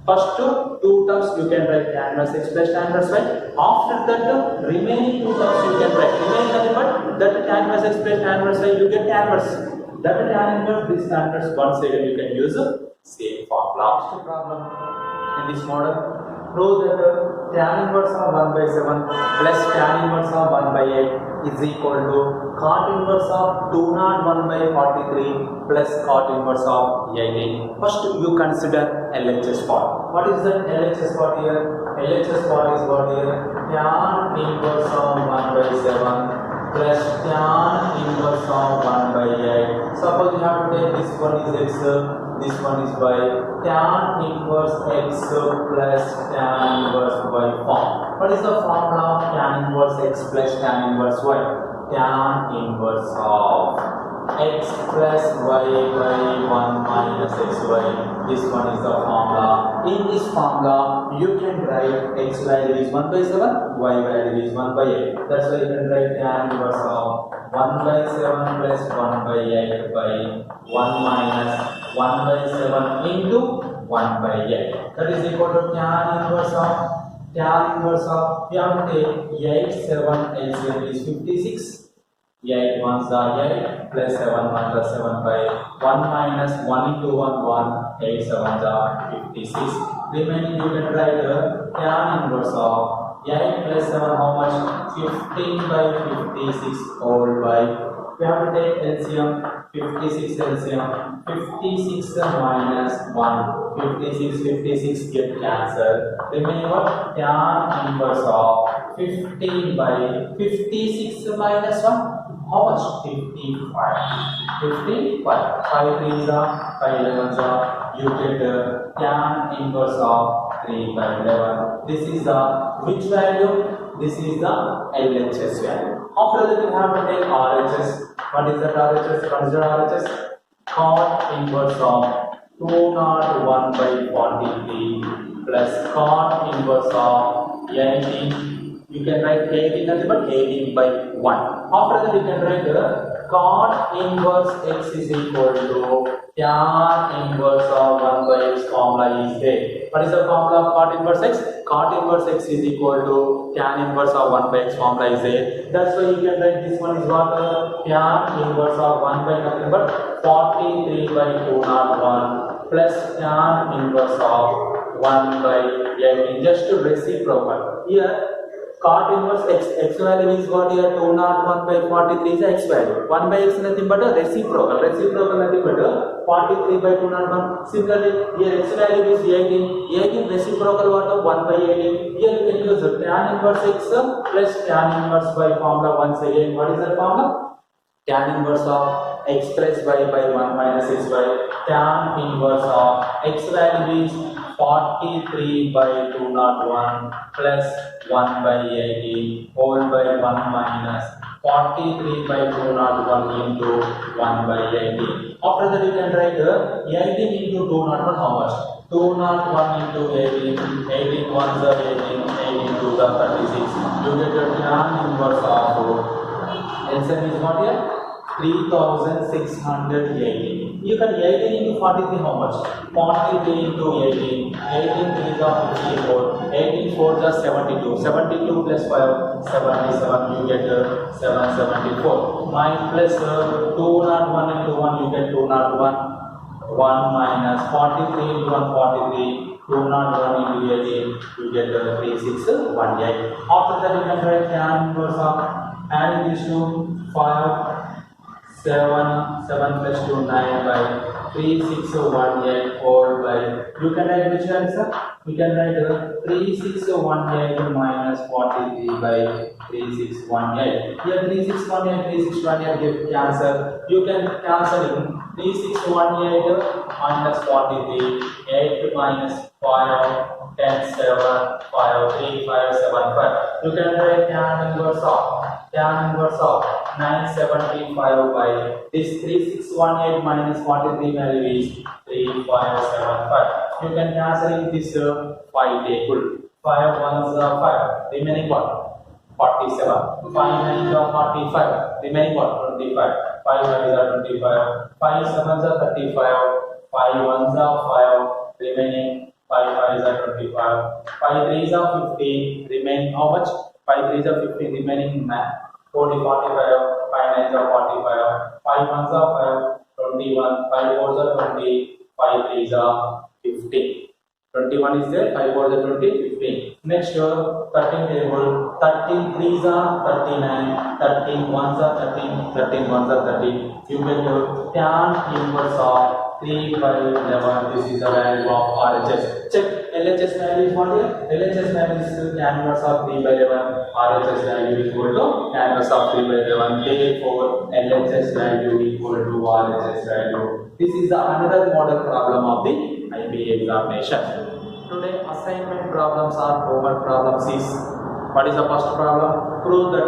First two terms you can write tan inverse x plus tan inverse y. After that, remaining two terms you can write remaining nothing but that tan inverse x plus tan inverse y, you get tan inverse. That tan inverse, this tan inverse, once again you can use same formula. Next problem in this model. Prove that tan inverse of 1 by 7 plus tan inverse of 1 by 8 is equal to cot inverse of 201 by 43 plus cot inverse of 18. First you consider LHS part. What is the LHS part here? LHS part is what here? Tan inverse of 1 by 7 plus tan inverse of 1 by 8. Suppose you have to take this one is x, this one is y. Tan inverse x plus tan inverse y form. What is the formula of tan inverse x plus tan inverse y? Tan inverse of x plus y by 1 minus xy. This one is the formula. In this formula, you can write x value is 1 by 7, y value is 1 by 8. That's why you can write tan inverse of 1 by 7 plus 1 by 8 by 1 minus 1 by 7 into 1 by 8. That is equal to tan inverse of, we have to take 8, 7, LCM is 56. 8 ones are 8 plus 7 1 plus 7 by 1 minus 1 into 1 1, 8 sevens are 56. Remaining you can write tan inverse of 8 plus 7 how much? 15 by 56 whole by, we have to take LCM 56 LCM 56 minus 1, 56 get cancelled. Remaining what? Tan inverse of 15 by 56 minus 1. How much? 55. 55. 5 3s are 5 11s are. You get tan inverse of 3 by 11. This is the which value? This is the LHS value. After that, we have to take RHS. What is that RHS? Consider RHS. Cot inverse of 201 by 43 plus cot inverse of 18. You can write 18 nothing but 18 by 1. After that you can write cot inverse x is equal to tan inverse of 1 by x formula is there. What is the formula of cot inverse x? Cot inverse x is equal to tan inverse of 1 by x formula is there. That's why you can write this one is what? Tan inverse of 1 by nothing but 43 by 201 plus tan inverse of 1 by 18. Just to reciprocal. Here cot inverse x value is what here? 201 by 43 is x value. 1 by x nothing but a reciprocal. Reciprocal nothing but a 43 by 201. Similarly, here x value is 18. 18 reciprocal what of 1 by 18. Here you can use tan inverse x plus tan inverse y formula once again. What is that formula? Tan inverse of x plus y by 1 minus xy. Tan inverse of x value is 43 by 201 plus 1 by 18 whole by 1 minus 43 by 201 into 1 by 18. After that you can write 18 into 201 how much? 201 into 18, 18 ones are 18, 18 twos are 36. You get a tan inverse of LCM is what here? 3680. You can 18 into 43 how much? 43 into 18. 18 3s are 54. 18 4s are 72. 72 plus 5 77. You get 774. 9 plus 201 into 1 you get 201. 1 minus 43 into 1 43. 201 into 18 you get 3618. After that you can write tan inverse of adding these two 5 7 plus 2 9 by 3618 whole by, you can write which answer? We can write 3618 minus 43 by 3618. Here 3618 give cancel. You can cancel in 3618 minus 43, 8 minus 5, 10 7 5 3 5 7 5. You can write tan inverse of 975 by this 3618 minus 43 value is 3575. You can cancel in this 5 table. 5 ones are 5. Remaining what? 47. 5 nines are 45. Remaining what? 25. 5 5s are 25. 5 sevens are 35. 5 ones are 5. Remaining 5 5s are 25. 5 threes are 50. Remaining how much? 5 threes are 50. Remaining 40 45. 5 nines are 45. 5 ones are 5. 21. 5 fours are 20. 5 threes are 50. 21 is there, 5 4 is 20, 15. Next, 13 table, 13 threes are 39, 13 ones are 13, 13 ones are 30. You get tan inverse of 3 by 11. This is the value of RHS. Check LHS value is what here? LHS value is tan inverse of 3 by 11. RHS value is equal to tan inverse of 3 by 11. Therefore, LHS value equal to RHS value. This is the another model problem of the IB examination. Today assignment problems are homework problems is, what is the first problem? Prove that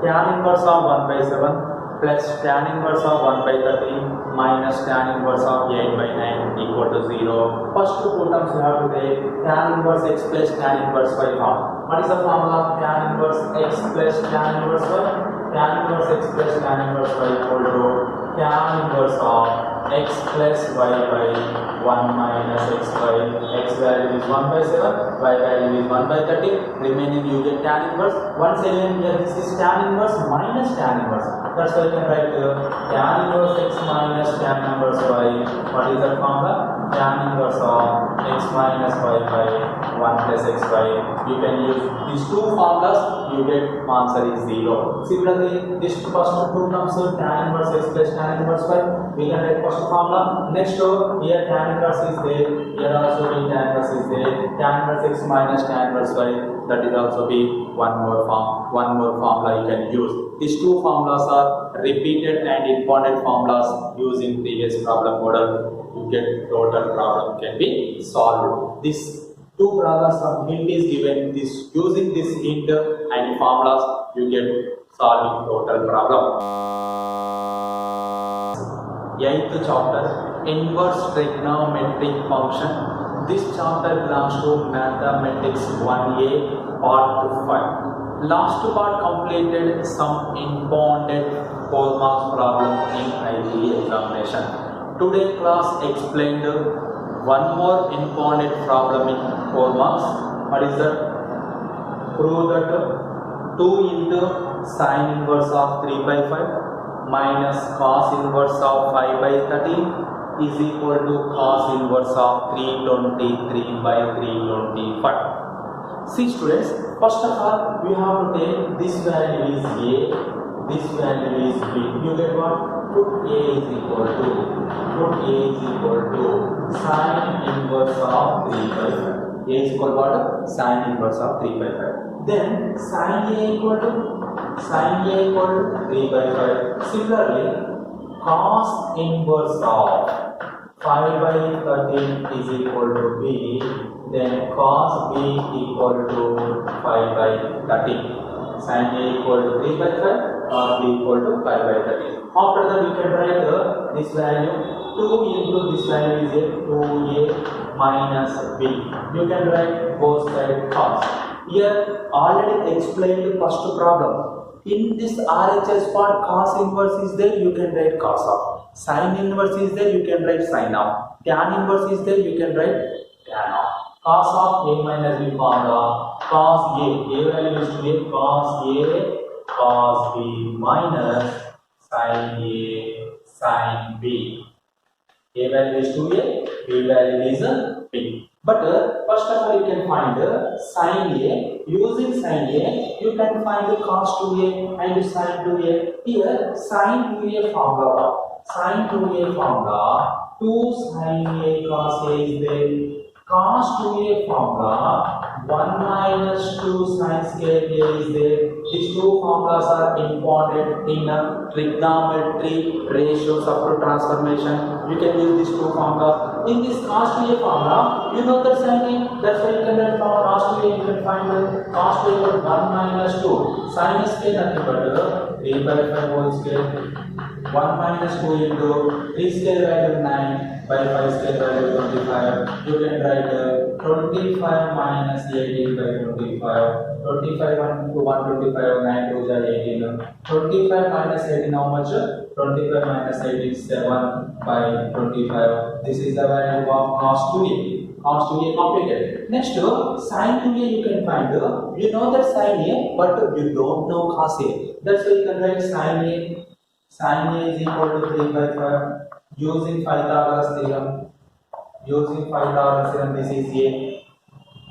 tan inverse of 1 by 7 plus tan inverse of 1 by 13 minus tan inverse of 8 by 9 equal to 0. First two terms you have to take tan inverse x plus tan inverse y form. What is the formula? Tan inverse x plus tan inverse y. Tan inverse x plus tan inverse y equal to tan inverse of x plus y by 1 minus x by, x value is 1 by 7, y value is 1 by 13, remaining you get tan inverse. Once again here this is tan inverse minus tan inverse. That's why you can write tan inverse x minus tan inverse y. What is that formula? Tan inverse of x minus y by 1 plus x by. You can use these two formulas, you get answer is 0. Similarly, this first two terms tan inverse x plus tan inverse y, we can write first formula. Next here tan inverse is there, here also be tan inverse is there, tan inverse x minus tan inverse y, that is also be one more formula you can use. These two formulas are repeated and important formulas used in previous problem model. You get total problem can be solved. This two problems of hint is given, this using this hint and formulas you get solving total problem. 8th chapter, inverse trigonometric function. This chapter belongs to mathematics 1A part 5. Last part completed some important 4 marks problem in IB examination. Today class explained one more important problem in 4 marks. What is that? Prove that 2 into sin inverse of 3 by 5 minus cos inverse of 5 by 13 is equal to cos inverse of 323 by 325. See students, first of all we have to take this value is A, this value is B. You get what? Put A is equal to sin inverse of 3 by 5. A is equal to what? Sin inverse of 3 by 5. Then sin A equal to 3 by 5. Similarly, cos inverse of 5 by 13 is equal to B. Then cos B equal to 5 by 13. Sin A equal to 3 by 5, cos B equal to 5 by 13. After that you can write this value 2 into this value is 2A minus B. You can write both sides cos. Here already explained first problem. In this RHS part, cos inverse is there, you can write cos of. Sin inverse is there, you can write sin of. Tan inverse is there, you can write tan of. Cos of A minus B formula. Cos A value is to be cos A, cos B minus sin A, sin B. A value is 2A, B value is B. But first of all, you can find sin A. Using sin A, you can find cos 2A and sin 2A. Here, sin 2A formula. Sin 2A formula. 2 sin A cos A is there. Cos 2A formula 1 minus 2 sin square A is there. These two formulas are important in trigonometry, ratios, up to transformation. You can use these two formulas. In this cos 2A formula, you know the sin A. That's why you can learn from cos 2A. You can find the cos 2A equal 1 minus 2 sin square nothing but 3 by 5 whole square. 1 minus 2 into 3 square value 9 by 5 square value 25. You can write 25 minus 18 by 25. 25 1 to 125, 9 to 18. 25 minus 18 how much? 25 minus 18 7 by 25. This is the value of cos 2a. Cos 2a complicated. Next sin 2a you can find. You know that sin a but you don't know cos a. That's why you can write sin a. Sin a is equal to 3 by 5 using Pythagoras theorem. Using Pythagoras theorem, this is a.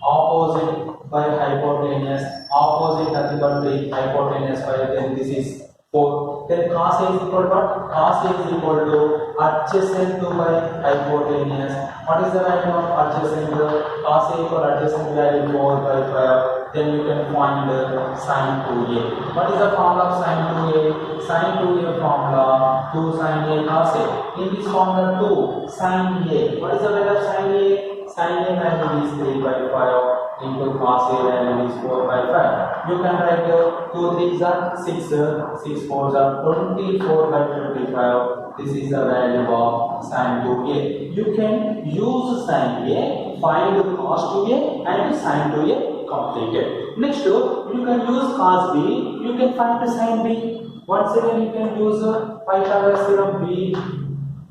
Opposite by hypotenuse. Opposite nothing but 3 hypotenuse by then this is 4. Then cos a is equal to what? Cos a is equal to adjacent to by hypotenuse. What is the value of adjacent? Cos a equal adjacent value 4 by 5. Then you can find sin 2a. What is the formula of sin 2a? Sin 2a formula 2 sin a cos a. In this formula 2 sin a. What is the value of sin a? Sin a value is 3 by 5 into cos a value is 4 by 5. You can write 2 3s are 6, 6 4s are 24 by 25. This is the value of sin 2a. You can use sin a, find cos 2a and sin 2a completed. Next, you can use cos b, you can find sin b. Once again, you can use Pythagoras theorem b.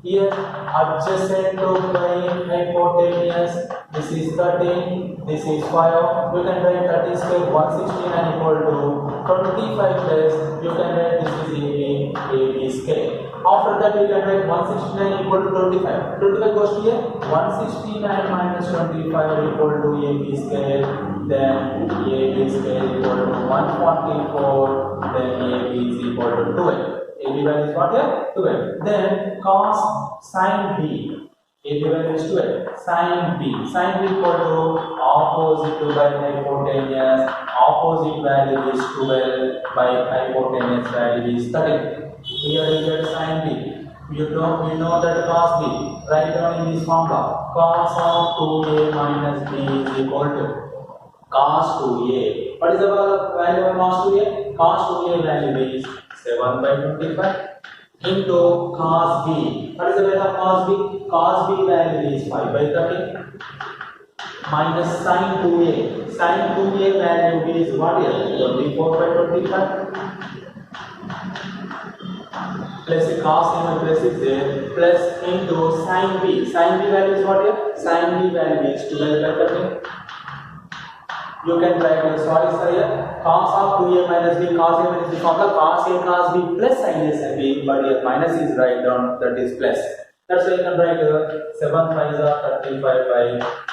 Here, adjacent to by hypotenuse. This is 13, this is 5. You can write 30 square 169 equal to 25 plus. You can write this is AB square. After that, you can write 169 equal to 25. 25 goes to here. 169 minus 25 equal to AB square. Then AB square equal to 144. Then AB is equal to 12. AB value is what here? 12. Then cos sin b. AB value is 12. Sin b. Sin b equal to opposite to by hypotenuse. Opposite value is 12 by hypotenuse value is 13. Here you get sin b. You know that cos b. Write down in this formula. Cos of 2a minus b is equal to cos 2a. What is the value of cos 2a? Cos 2a value is 7 by 25 into cos b. What is the value of cos b? Cos b value is 5 by 30 minus sin 2a. Sin 2a value is what is 24 by 25 plus cos a plus is there plus into sin b. Sin b value is what here? Sin b value is 12 by 30. You can write here cos of 2a minus b. Cos a minus b formula cos a cos b plus sin a sin b, but here minus is right down, that is plus. That's why you can write 7 5s are 35 by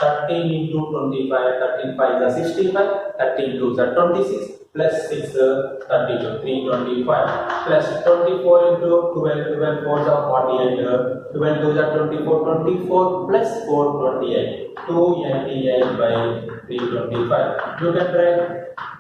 13 into 25. 13 5s are 65. 13 2s are 26 plus 6 32 325 plus 24 into 12 12 4s are 48. 12 2s are 24 24 plus 4 28 288 by 325. You can write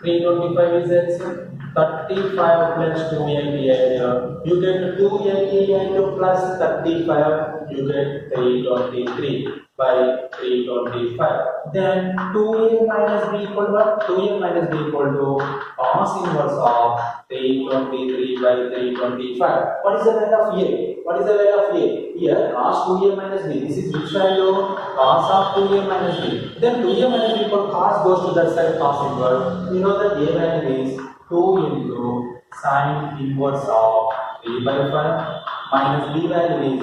325 is LCM. 35 plus 288. You get 288 plus 35. You get 323 by 325. Then 2a minus b equal to what? 2a minus b equal to cos inverse of 323 by 325. What is the value of a? What is the value of a? Here cos 2a minus b. This is which value? Cos of 2a minus b. Then 2a minus b equal to cos goes to that side, cos inverse. You know that a value is 2 into sin inverse of 3 by 5 minus b value is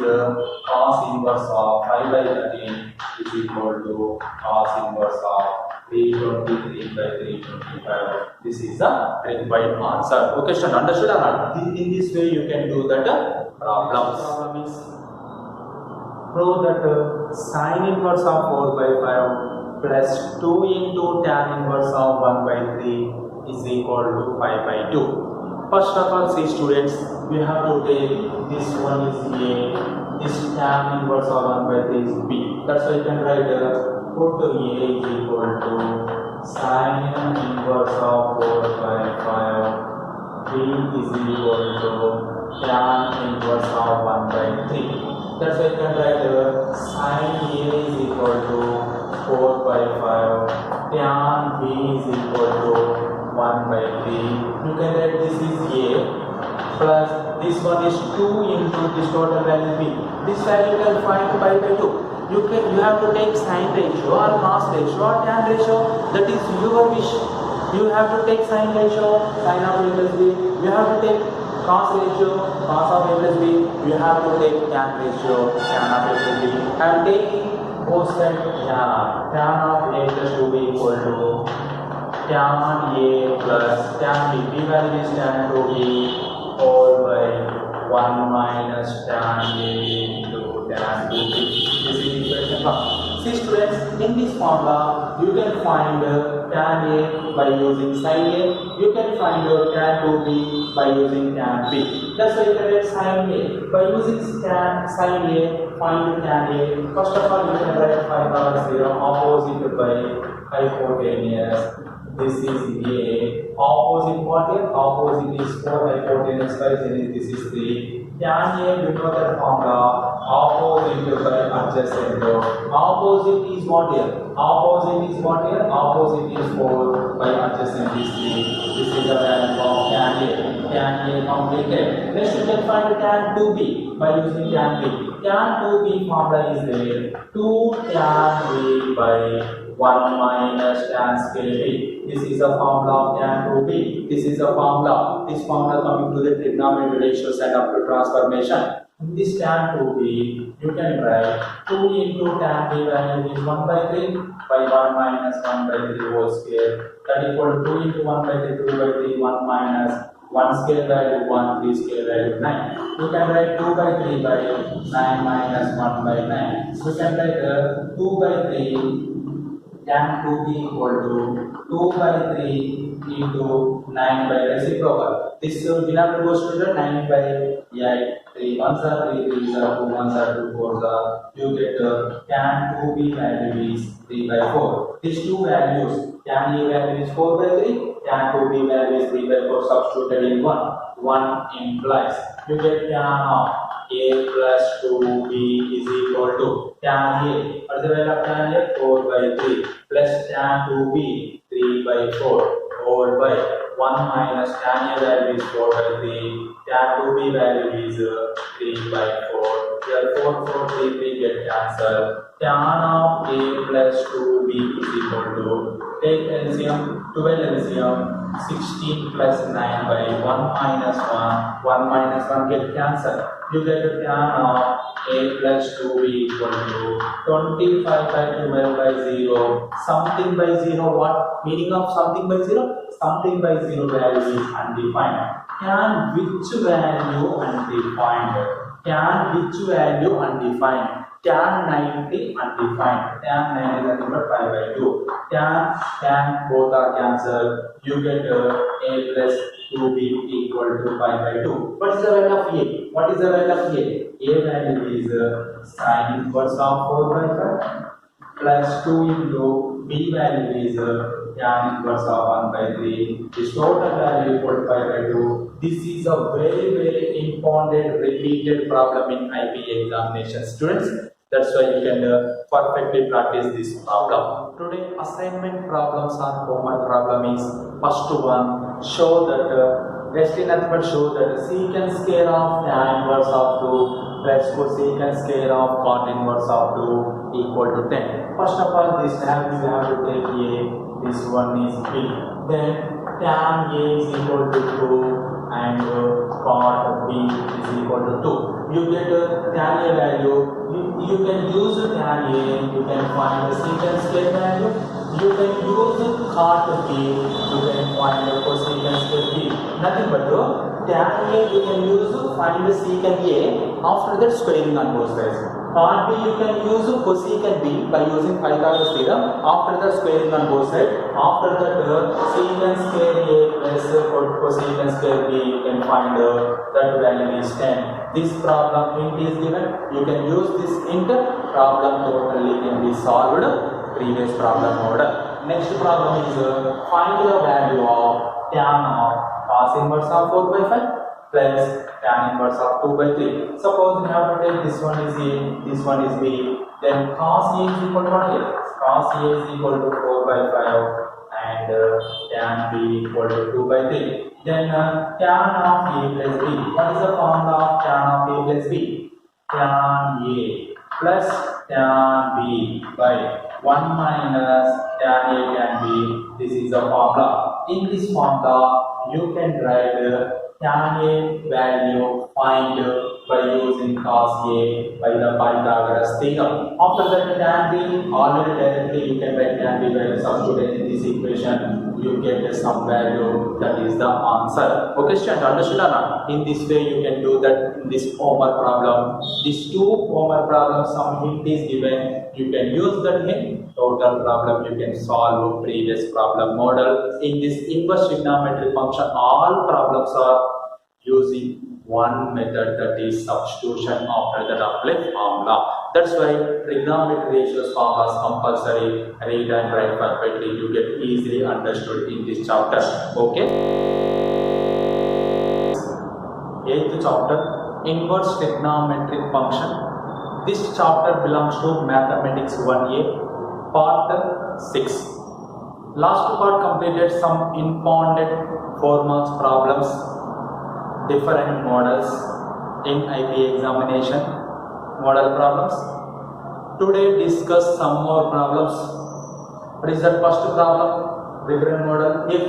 cos inverse of 5 by 13 is equal to cos inverse of 323 by 325. This is the required answer. Okay, student, understood or not? In this way you can do that problems. Prove that sine inverse of 4 by 5 plus 2 into tan inverse of 1 by 3 is equal to 5 by 2. First of all, see students, we have to take this one is A, this tan inverse of 1 by 3 is B. That's why you can write put A is equal to sine inverse of 4 by 5, B is equal to tan inverse of 1 by 3. That's why you can write sine A is equal to 4 by 5, tan B is equal to 1 by 3. You can write this is A plus this one is 2 into this total value B. This value you can find 5 by 2. You have to take sine ratio or cos ratio or tan ratio. That is your wish. You have to take sine ratio, sine of A plus B. You have to take cos ratio, cos of A plus B. You have to take tan ratio, tan of A plus B. I am taking both sides. Tan of A plus 2 equal to tan A plus tan B. B value is tan 2B whole by 1 minus tan A into tan 2B. This is equation 1. See students, in this formula you can find tan A by using sin A. You can find tan 2B by using tan B. That's why you can write sin A. By using sin A, find tan A. First of all, you can write 5 power 0 opposite by hypotenuse. This is A. Opposite what here? Opposite is 4 hypotenuse by this is 3. Tan A, we know that formula. Opposite by adjacent. Opposite is what here? Opposite is what here? Opposite is 4 by adjacent is 3. This is the value of tan A. Tan A completed. Next you can find tan 2B by using tan B. Tan 2B formula is there. 2 tan B by 1 minus tan scale B. This is a formula of tan 2B. This is a formula. This formula coming to the trigonometry ratios and up to transformation. In this tan 2B, you can write 2 into tan B value is 1 by 3 by 1 minus 1 by 3 whole square. That equal to 2 into 1 by 3, 2 by 3, 1 minus 1 scale value 1, 3 scale value 9. You can write 2 by 3 by 9 minus 1 by 9. You can write 2 by 3 tan 2B equal to 2 by 3 into 9 by reciprocal. This denominator goes to the 9 by 8. 3 1s are 3, 3s are 2, 1s are 2, 4s are. You get tan 2B value is 3 by 4. These two values, tan A value is 4 by 3, tan 2B value is 3 by 4 substituted in 1. 1 implies you get tan of A plus 2B is equal to tan A. What is the value of tan A? 4 by 3 plus tan 2B 3 by 4 whole by 1 minus tan A value is 4 by 3. Tan 2B value is 3 by 4. Here 4, 4, 3, 3 get cancelled. Tan of A plus 2B is equal to, take LCM, 12 LCM, 16 plus 9 by 1 minus 1. 1 minus 1 get cancelled. You get tan of A plus 2B equal to 25 by 12 by 0. Something by 0, what? Meaning of something by 0? Something by 0 value is undefined. Tan which value undefined? Tan which value undefined? Tan 90 undefined. Tan 90 is number 5 by 2. Tan both are cancelled. You get A plus 2B equal to 5 by 2. What is the value of A? What is the value of A? A value is sine inverse of 4 by 5 plus 2 into B value is tan inverse of 1 by 3. This total value equal to 5 by 2. This is a very important repeated problem in IB examination, students. That's why you can perfectly practice this problem. Today assignment problems or homework problem is first one. Show that basically nothing but show that the secant square of tan inverse of 2 plus cosecant square of cot inverse of 2 equal to 10. First of all, this value you have to take A. This one is B. Then tan A is equal to 2 and cot B is equal to 2. You get tan A value. You can use tan A. You can find the secant square value. You can use cot B. You can find the cosecant square B. Nothing but tan A you can use find the secant A, after that squaring on both sides. Part B you can use cosecant B by using Pythagoras theorem, after that squaring on both sides. After that secant square A plus cosecant square B you can find that value is 10. This problem hint is given, you can use this hint, problem totally can be solved previous problem order. Next problem is find the value of tan of cos inverse of 4 by 5 plus tan inverse of 2 by 3. Suppose we have to take this one is A, this one is B, then cos A is equal to what here? Cos A is equal to 4 by 5 and tan B equal to 2 by 3. Then tan of A plus B. What is the formula of tan of A plus B? Tan A plus tan B by 1 minus tan A tan B. This is the formula. In this formula, you can write tan A value find by using cos A by the Pythagoras theorem. After that, tan B already directly you can write tan B value substitute in this equation. You get some value, that is the answer. Okay, students, understood or not? In this way, you can do that in this homework problem. These two homework problems, some hint is given. You can use that hint. Total problem you can solve previous problem model. In this inverse trigonometric function, all problems are using one method, that is substitution after the apply formula. That's why trigonometry ratios formula is compulsory. Read and write perfectly. You get easily understood in this chapter. Okay. 8th chapter, inverse trigonometric function. This chapter belongs to Mathematics 1A, part 6. Last part completed some impounded 4 marks problems, different models in IP examination, model problems. Today discuss some more problems. What is the first problem? Different model. If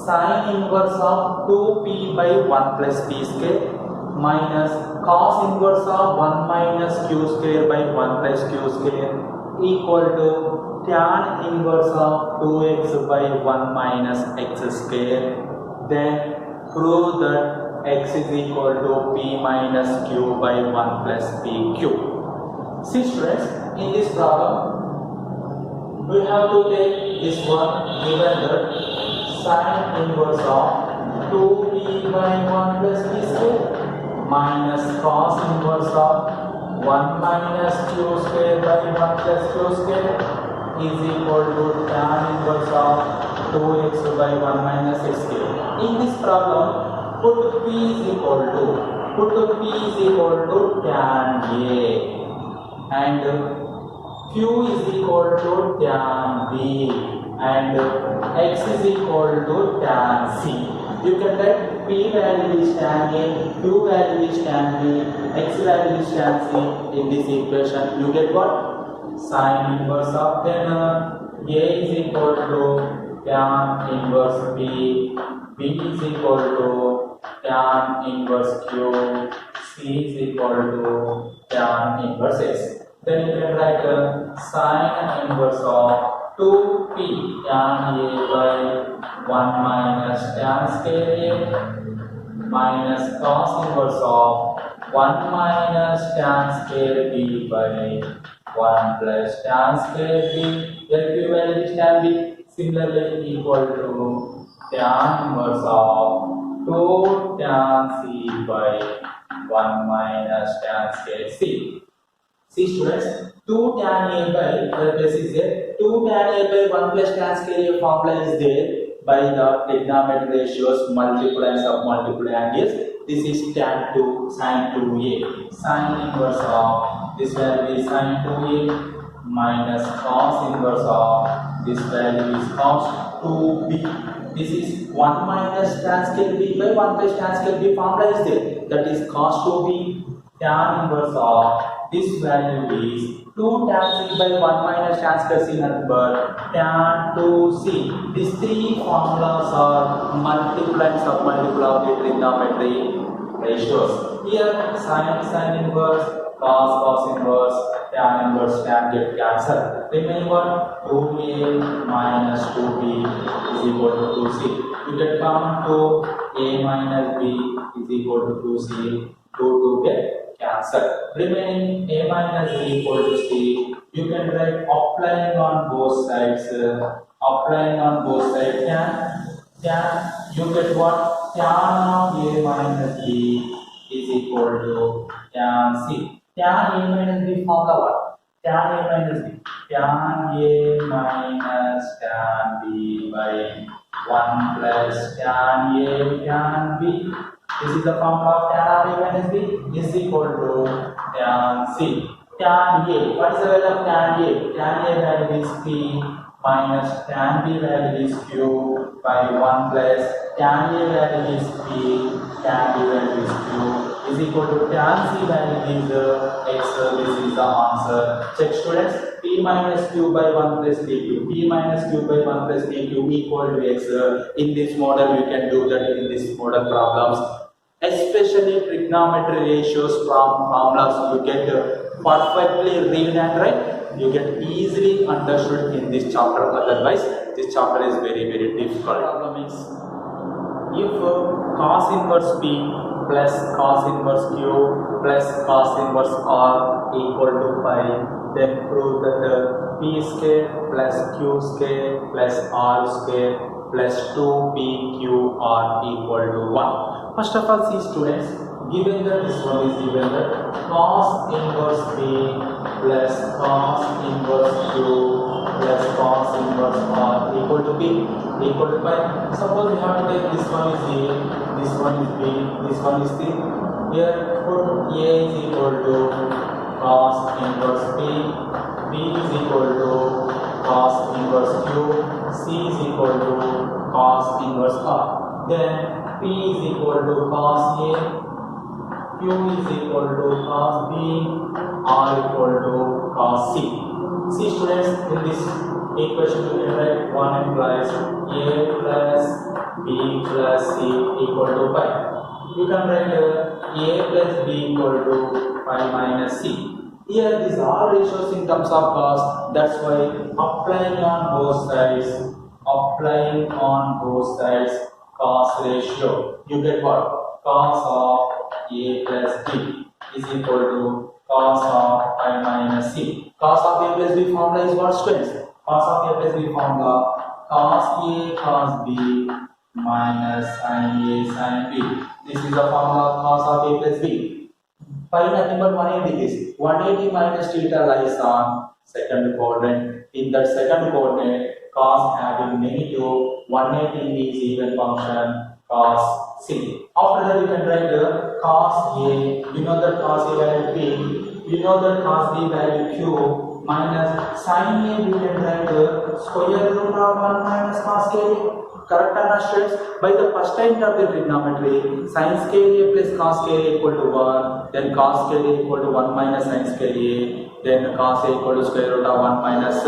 sin inverse of 2p by 1 plus p square minus cos inverse of 1 minus q square by 1 plus q square equal to tan inverse of 2x by 1 minus x square, then prove that x is equal to p minus q by 1 plus pq. See students, in this problem we have to take this one, given that sin inverse of 2p by 1 plus p square minus cos inverse of 1 minus q square by 1 plus q square is equal to tan inverse of 2x by 1 minus x square. In this problem, put p is equal to tan A and q is equal to tan B and x is equal to tan C. You can write p value is tan A, q value is tan B, x value is tan C. In this equation, you get what? Sin inverse of, then A is equal to tan inverse B, B is equal to tan inverse Q, C is equal to tan inverse X. Then you can write sin inverse of 2p tan A by 1 minus tan square A minus cos inverse of 1 minus tan square B by 1 plus tan square B. Then Q value is tan B. Similarly equal to tan inverse of 2 tan C by 1 minus tan square C. See students, 2 tan A by, this is there, 2 tan A by 1 plus tan square A formula is there by the trigonometric ratios, multiply and submultiply angles. This is tan 2, sin 2A, sin inverse of, this value is sin 2A minus cos inverse of, this value is cos 2B. This is 1 minus tan square B by 1 plus tan square B formula is there, that is cos 2B, tan inverse of, this value is 2 tan C by 1 minus tan square C number tan 2C. These three formulas are multiply and submultiply of the trigonometry ratios. Here sin inverse, cos inverse, tan inverse, tan get cancelled. Remaining one 2A minus 2B is equal to 2C. you can come to a minus b is equal to 2c, 2 get cancelled. Remaining a minus b equal to c, you can write applying on both sides. Applying on both sides, can you get what? Tan of a minus b is equal to tan c. Tan a minus b formula what? Tan a minus b. Tan a minus tan b by 1 plus tan a tan b. This is the formula of tan a minus b is equal to tan c. Tan a, what is the value of tan a? Tan a value is p minus tan b value is q by 1 plus tan a value is p, tan b value is q is equal to tan c value is x. This is the answer. Check students. P minus q by 1 plus dq. P minus q by 1 plus dq equal to x. In this model, you can do that in this model problems. Especially trigonometry ratios from formulas, you get perfectly read and write. You get easily understood in this chapter. Otherwise, this chapter is very difficult. Problem is, if cos inverse p plus cos inverse q plus cos inverse r equal to pi, then prove that p square plus q square plus r square plus 2pqr equal to 1. First of all, see students, given that this one is given that cos inverse p plus cos inverse q plus cos inverse r equal to p equal to pi. Suppose we have to take this one is a, this one is b, this one is c. Here put a is equal to cos inverse p, b is equal to cos inverse q, c is equal to cos inverse r. Then p is equal to cos a, q is equal to cos b, r equal to cos c. See students, in this equation you can write 1 implies a plus b plus c equal to pi. You can write a plus b equal to pi minus c. Here these are ratios in terms of cos. That's why applying on both sides cos ratio, you get what? Cos of a plus b is equal to cos of pi minus c. Cos of a plus b formula is what, students? Cos of a plus b formula, cos a cos b minus sin a sin b. This is the formula of cos of a plus b. Pi nothing but 180 is 180 minus theta lies on second quadrant. In that second quadrant, cos having negative, 180 is even function cos c. After that, you can write cos a. You know that cos a value p. You know that cos b value q minus sin a. You can write square root of 1 minus cos k. Correct understands? By the first time of the trigonometry, sin square a plus cos square a equal to 1, then cos square a equal to 1 minus sin square a, then cos a equal to square root of 1 minus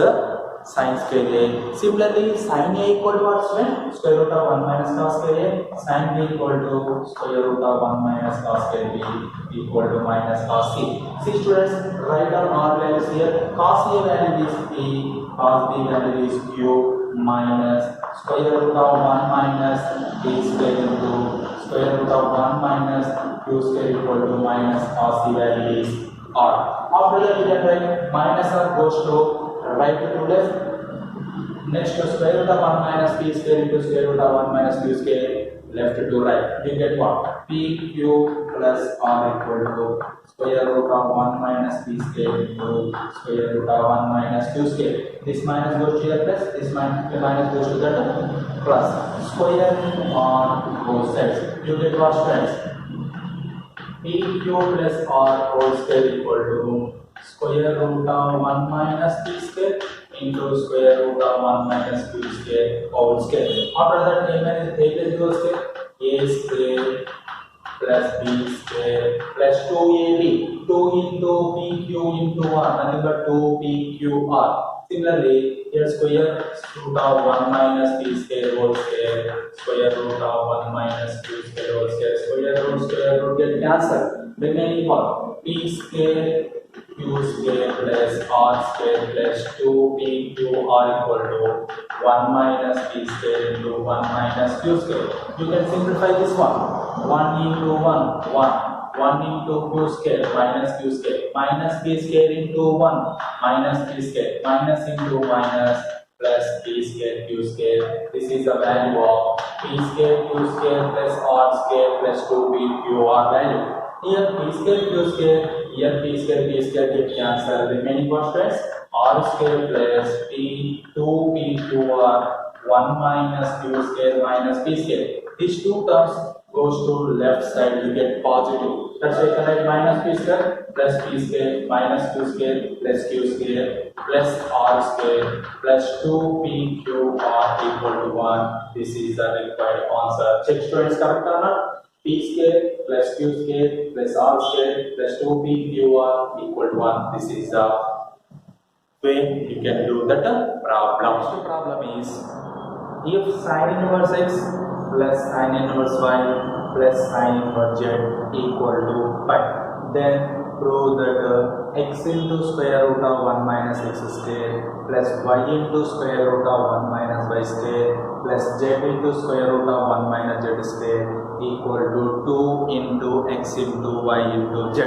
sin square a. Similarly, sin a equal to what, student? Square root of 1 minus cos square a. Sin b equal to square root of 1 minus cos square b equal to minus cos c. See students, write down all values here. Cos a value is p, cos b value is q minus square root of 1 minus b square into square root of 1 minus q square equal to minus cos c value is r. After that, you can write minus r goes to right to left. Next to square root of 1 minus p square into square root of 1 minus q square, left to right. You get what? p q plus r equal to square root of 1 minus p square into square root of 1 minus q square. This minus goes to the plus, this minus goes to the plus. Square on both sides. You get what, friends? p q plus r whole square equal to square root of 1 minus p square into square root of 1 minus q square whole square. After that, a plus b whole square, a square plus b square plus 2ab, 2 into pq into r, nothing but 2pqr. Similarly, here square root of 1 minus p square whole square root of 1 minus q square whole square root get cancelled. Remaining what? P square q square plus r square plus 2pqr equal to 1 minus p square into 1 minus q square. You can simplify this one. 1 into 1, 1. 1 into q square minus q square minus p square into 1 minus p square minus into minus plus p square q square. This is the value of p square q square plus r square plus 2p qr value. Here p square q square, here p square get cancelled. Remaining what stress? R square plus p 2p qr 1 minus q square minus p square. These two terms goes to left side, you get positive. That's why you can write minus p square plus p square minus q square plus q square plus r square plus 2pqr equal to 1. This is the required answer. Check students, correct or not? P square plus q square plus r square plus 2pqr equal to 1. This is the way you can do that problem. Next problem is, if sin inverse x plus sin inverse y plus sin inverse z equal to pi, then prove that x into square root of 1 minus x square plus y into square root of 1 minus y square plus z into square root of 1 minus z square equal to 2 into x into y into z.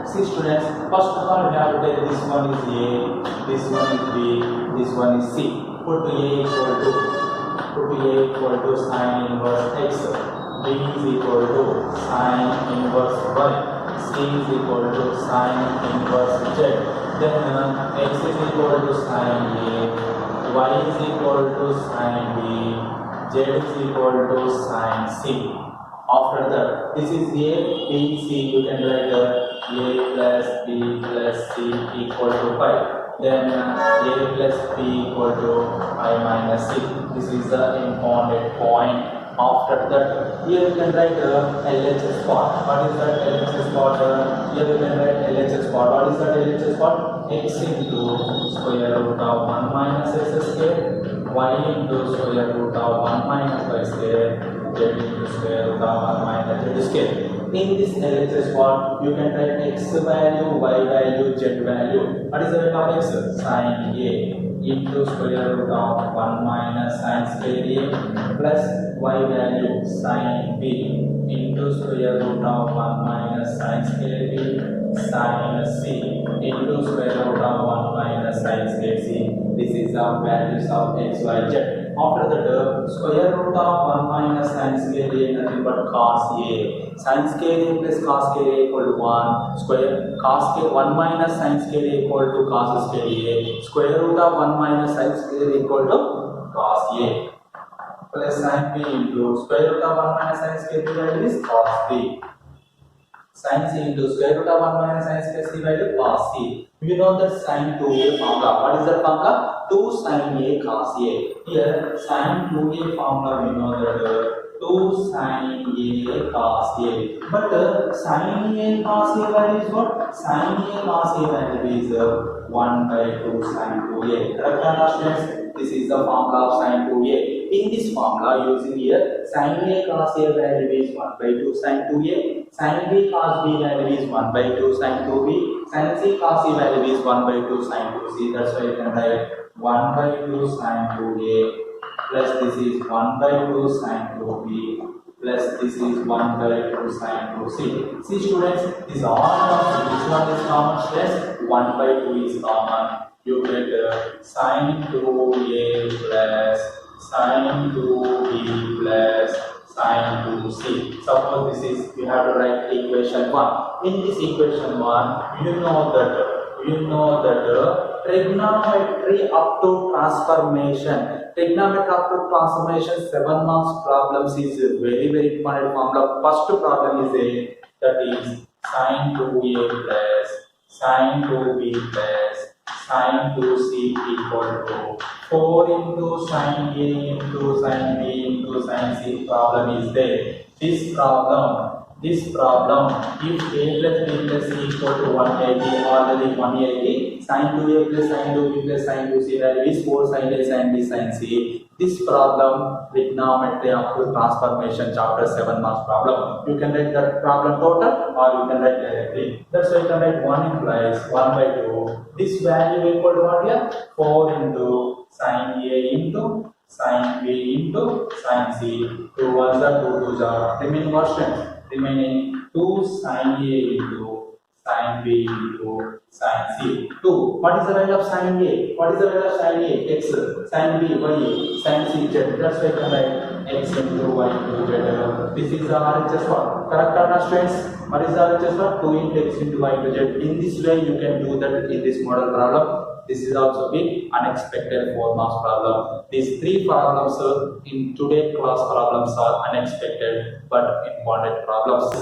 See students, first of all we have to take this one is a, this one is b, this one is c. Put a equal to sin inverse x, b is equal to sin inverse y, c is equal to sin inverse z. Then x is equal to sin a, y is equal to sin b, z is equal to sin c. After that, this is a, b, c. You can write a plus b plus c equal to pi. Then a plus b equal to pi minus c. This is the important point. After that, here you can write LHS part. What is that LHS part? Here you can write LHS part. What is that LHS part? X into square root of 1 minus x square, y into square root of 1 minus y square, z into square root of 1 minus z square. In this LHS part, you can write x value, y value, z value. What is the value of x? Sin a into square root of 1 minus sin square a plus y value sin b into square root of 1 minus sin square b sin c into square root of 1 minus sin square c. This is the values of x, y, z. After that, square root of 1 minus sin square a nothing but cos a. Sin square a plus cos square a equal to 1. Square cos square 1 minus sin square a equal to cos square a. Square root of 1 minus sin square a equal to cos a plus sin b into square root of 1 minus sin square b value is cos b. Sin c into square root of 1 minus sin square c value cos c. We know that sin 2a formula. What is that formula? 2 sin a cos a. Here sin 2a formula we know that 2 sin a cos a. But sin a cos a value is what? Sin a cos a value is 1 by 2 sin 2a. Correct or not, students? This is the formula of sin 2a. In this formula, using here sin a cos a value is 1 by 2 sin 2a, sin b cos b value is 1 by 2 sin 2b, sin c cos c value is 1 by 2 sin 2c. That's why you can write 1 by 2 sin 2a plus this is 1 by 2 sin 2b plus this is 1 by 2 sin 2c. See students, this all of this one is common stress, 1 by 2 is common. You get sin 2a plus sin 2b plus sin 2c. Suppose this is, you have to write equation 1. In this equation 1, you know that trigonometry up to transformation. Trigonometry up to transformation 7 marks problems is a very important formula. First problem is a, that is sin 2a plus sin 2b plus sin 2c equal to 4 into sin a into sin b into sin c. Problem is there. This problem, if a plus b plus c equal to 180, already 180, sin 2a plus sin 2b plus sin 2c value is 4 sin a sin b sin c. This problem, trigonometry up to transformation chapter 7 marks problem. You can write that problem total or you can write directly. That's why you can write 1 implies 1 by 2. This value equal to what here? 4 into sin a into sin B into sin C. 2 ones are 2 twos are remaining constant. Remaining 2 sin A into sin B into sin C. 2. What is the value of sin A? What is the value of sin A? X. Sin B, Y. Sin C, Z. That's why I can write X into Y into Z. This is the RHS form. Correct or not, students? What is the RHS form? 2 into X into Y into Z. In this way, you can do that in this model problem. This is also big unexpected 4 marks problem. These 3 problems in today's class problems are unexpected but important problems.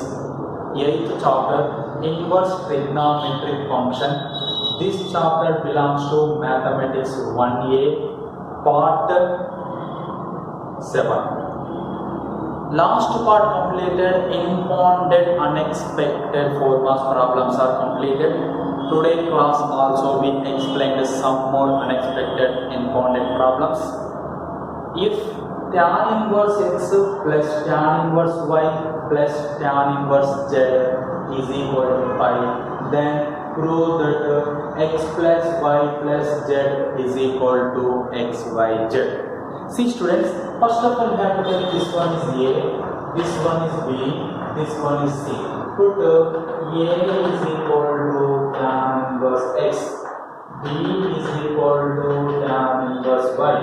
8th chapter, inverse trigonometric function. This chapter belongs to mathematics 1A part 7. Last part completed, important unexpected 4 marks problems are completed. Today class also we explained some more unexpected important problems. If tan inverse x plus tan inverse y plus tan inverse z is equal to pi, then prove that x plus y plus z is equal to xyz. See students, first of all we have to take this one is A, this one is B, this one is C. Put A is equal to tan inverse x, B is equal to tan inverse y,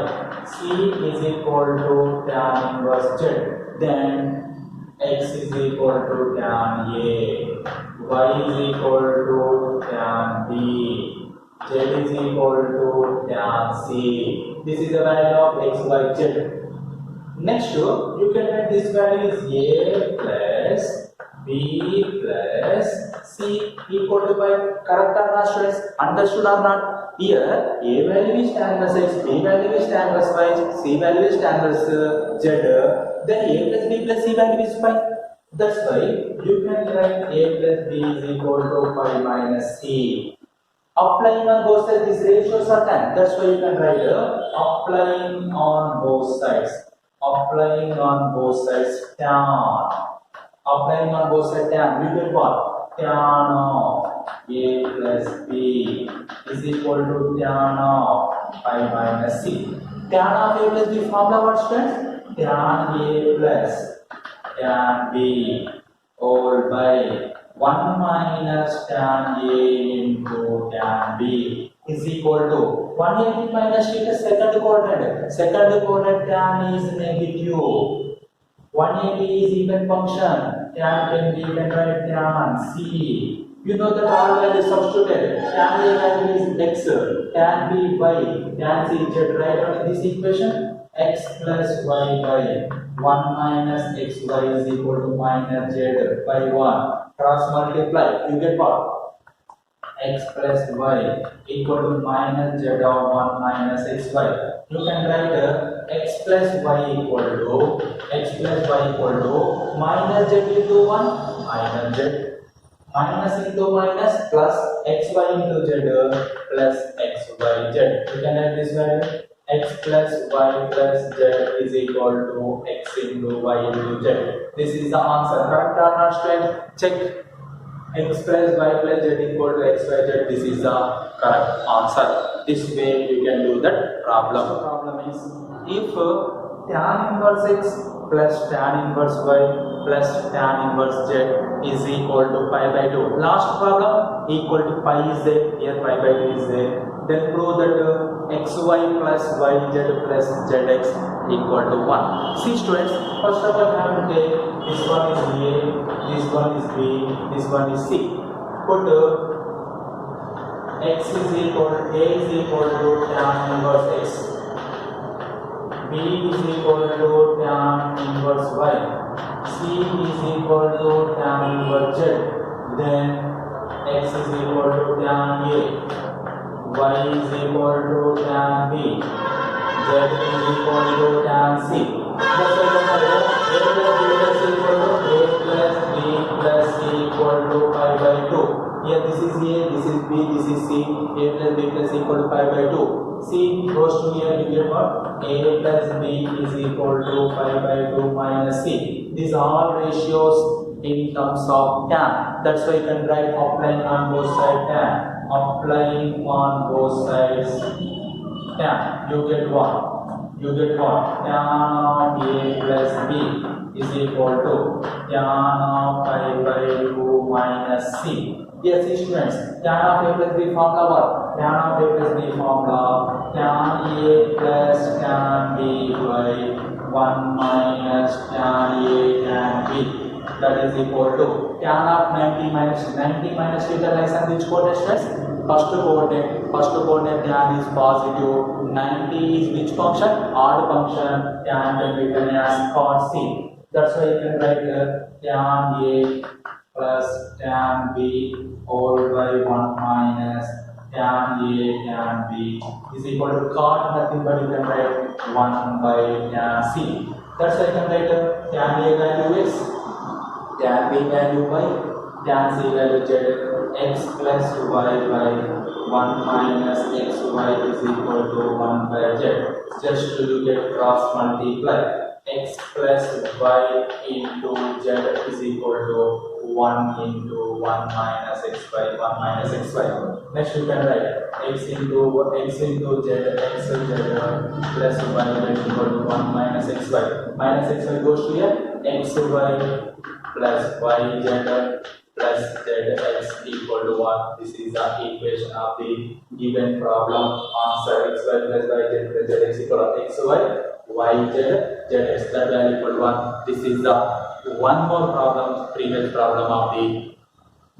C is equal to tan inverse z. Then x is equal to tan A, y is equal to tan B, z is equal to tan C. This is the value of x, y, z. Next, you can write this value is A plus B plus C equal to pi. Correct or not, students? Understood or not? Here, A value is tan inverse x, B value is tan inverse y, C value is tan inverse z. Then A plus B plus C value is pi. That's why you can write A plus B is equal to pi minus C. Applying on both sides, these ratios are tan. That's why you can write applying on both sides. Applying on both sides tan. Applying on both sides tan. We get what? Tan of A plus B is equal to tan of pi minus C. Tan of A plus B formula what, students? Tan A plus tan B all by 1 minus tan A into tan B is equal to 180 minus theta second quadrant. Second quadrant tan is negative. 180 is even function. Tan can be even write tan C. You know that all values substituted. Tan A value is x, tan B y, tan C z. Write on this equation x plus y by 1 minus xy is equal to minus z by 1. Cross multiply, you get what? X plus y equal to minus z of 1 minus xy. You can write x plus y equal to minus z into 1 minus z, minus into minus plus xy into z plus xyz. You can add this value. X plus y plus z is equal to x into y into z. This is the answer. Correct or not, student? Check. X plus y plus z equal to x, y, z. This is the correct answer. This way you can do that problem. The problem is if tan inverse x plus tan inverse y plus tan inverse z is equal to pi by 2. Last problem equal to pi is there. Here pi by 2 is there. Then prove that xy plus yz plus zx equal to 1. See students, first of all I have to take this one is A, this one is B, this one is C. Put x is equal to A is equal to tan inverse x, B is equal to tan inverse y, C is equal to tan inverse z. Then x is equal to tan A, y is equal to tan B, z is equal to tan C. That's why A plus B plus equal to A plus B plus C equal to pi by 2. Here this is A, this is B, this is C. A plus B plus equal to pi by 2. C goes to here, you get what? A plus B is equal to pi by 2 minus C. These are all ratios in terms of tan. That's why you can write applying on both sides tan. Applying on both sides tan, you get what? you get what? Tan of A plus B is equal to tan of pi by 2 minus C. Yes, students, tan of A plus B formula what? Tan of A plus B formula tan A plus tan B by 1 minus tan A tan B. That is equal to tan of 90 minus utilize and which coordinate stress? First coordinate tan is positive, 90 is which function? Odd function, tan can be written as cos C. That's why you can write tan A plus tan B all by 1 minus tan A tan B is equal to cot nothing but you can write 1 by tan C. That's why you can write tan A value is tan B value by tan C value z x plus y by 1 minus xy is equal to 1 by z. Just to get cross multiply x plus y into z is equal to 1 into 1 minus xy 1 minus xy. Next you can write x into z x z plus y is equal to 1 minus xy. Minus xy goes to here xy plus yz plus zx equal to 1. This is the equation of the given problem. Answer xy plus yz plus zx equal to xy yz zx that value equal to 1. This is the one more problem, previous problem of the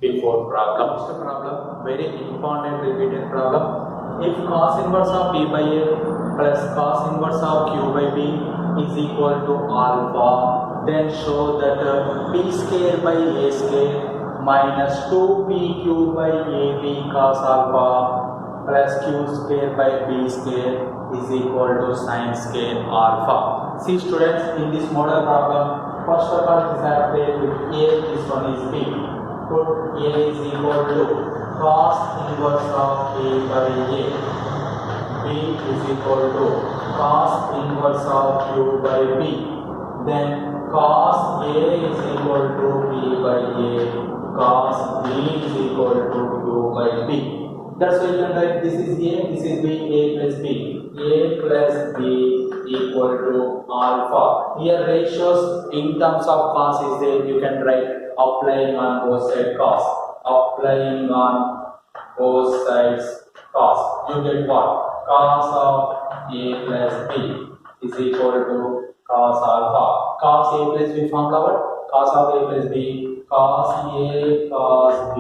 before problem. Next problem, very important repeated problem. If cos inverse of b by a plus cos inverse of q by b is equal to alpha, then show that b square by a square minus 2pq by ab cos alpha plus q square by b square is equal to sin square alpha. See students, in this model problem, first of all is that with a, this one is b. Put a is equal to cos inverse of a by a. B is equal to cos inverse of q by b. Then cos a is equal to b by a. Cos b is equal to q by b. That's why you can write this is a, this is b, a plus b. A plus b equal to alpha. Here ratios in terms of cos is there. You can write applying on both sides cos. Applying on both sides cos. You get what? Cos of a plus b is equal to cos alpha. Cos a plus b formula what? Cos of a plus b. Cos a cos b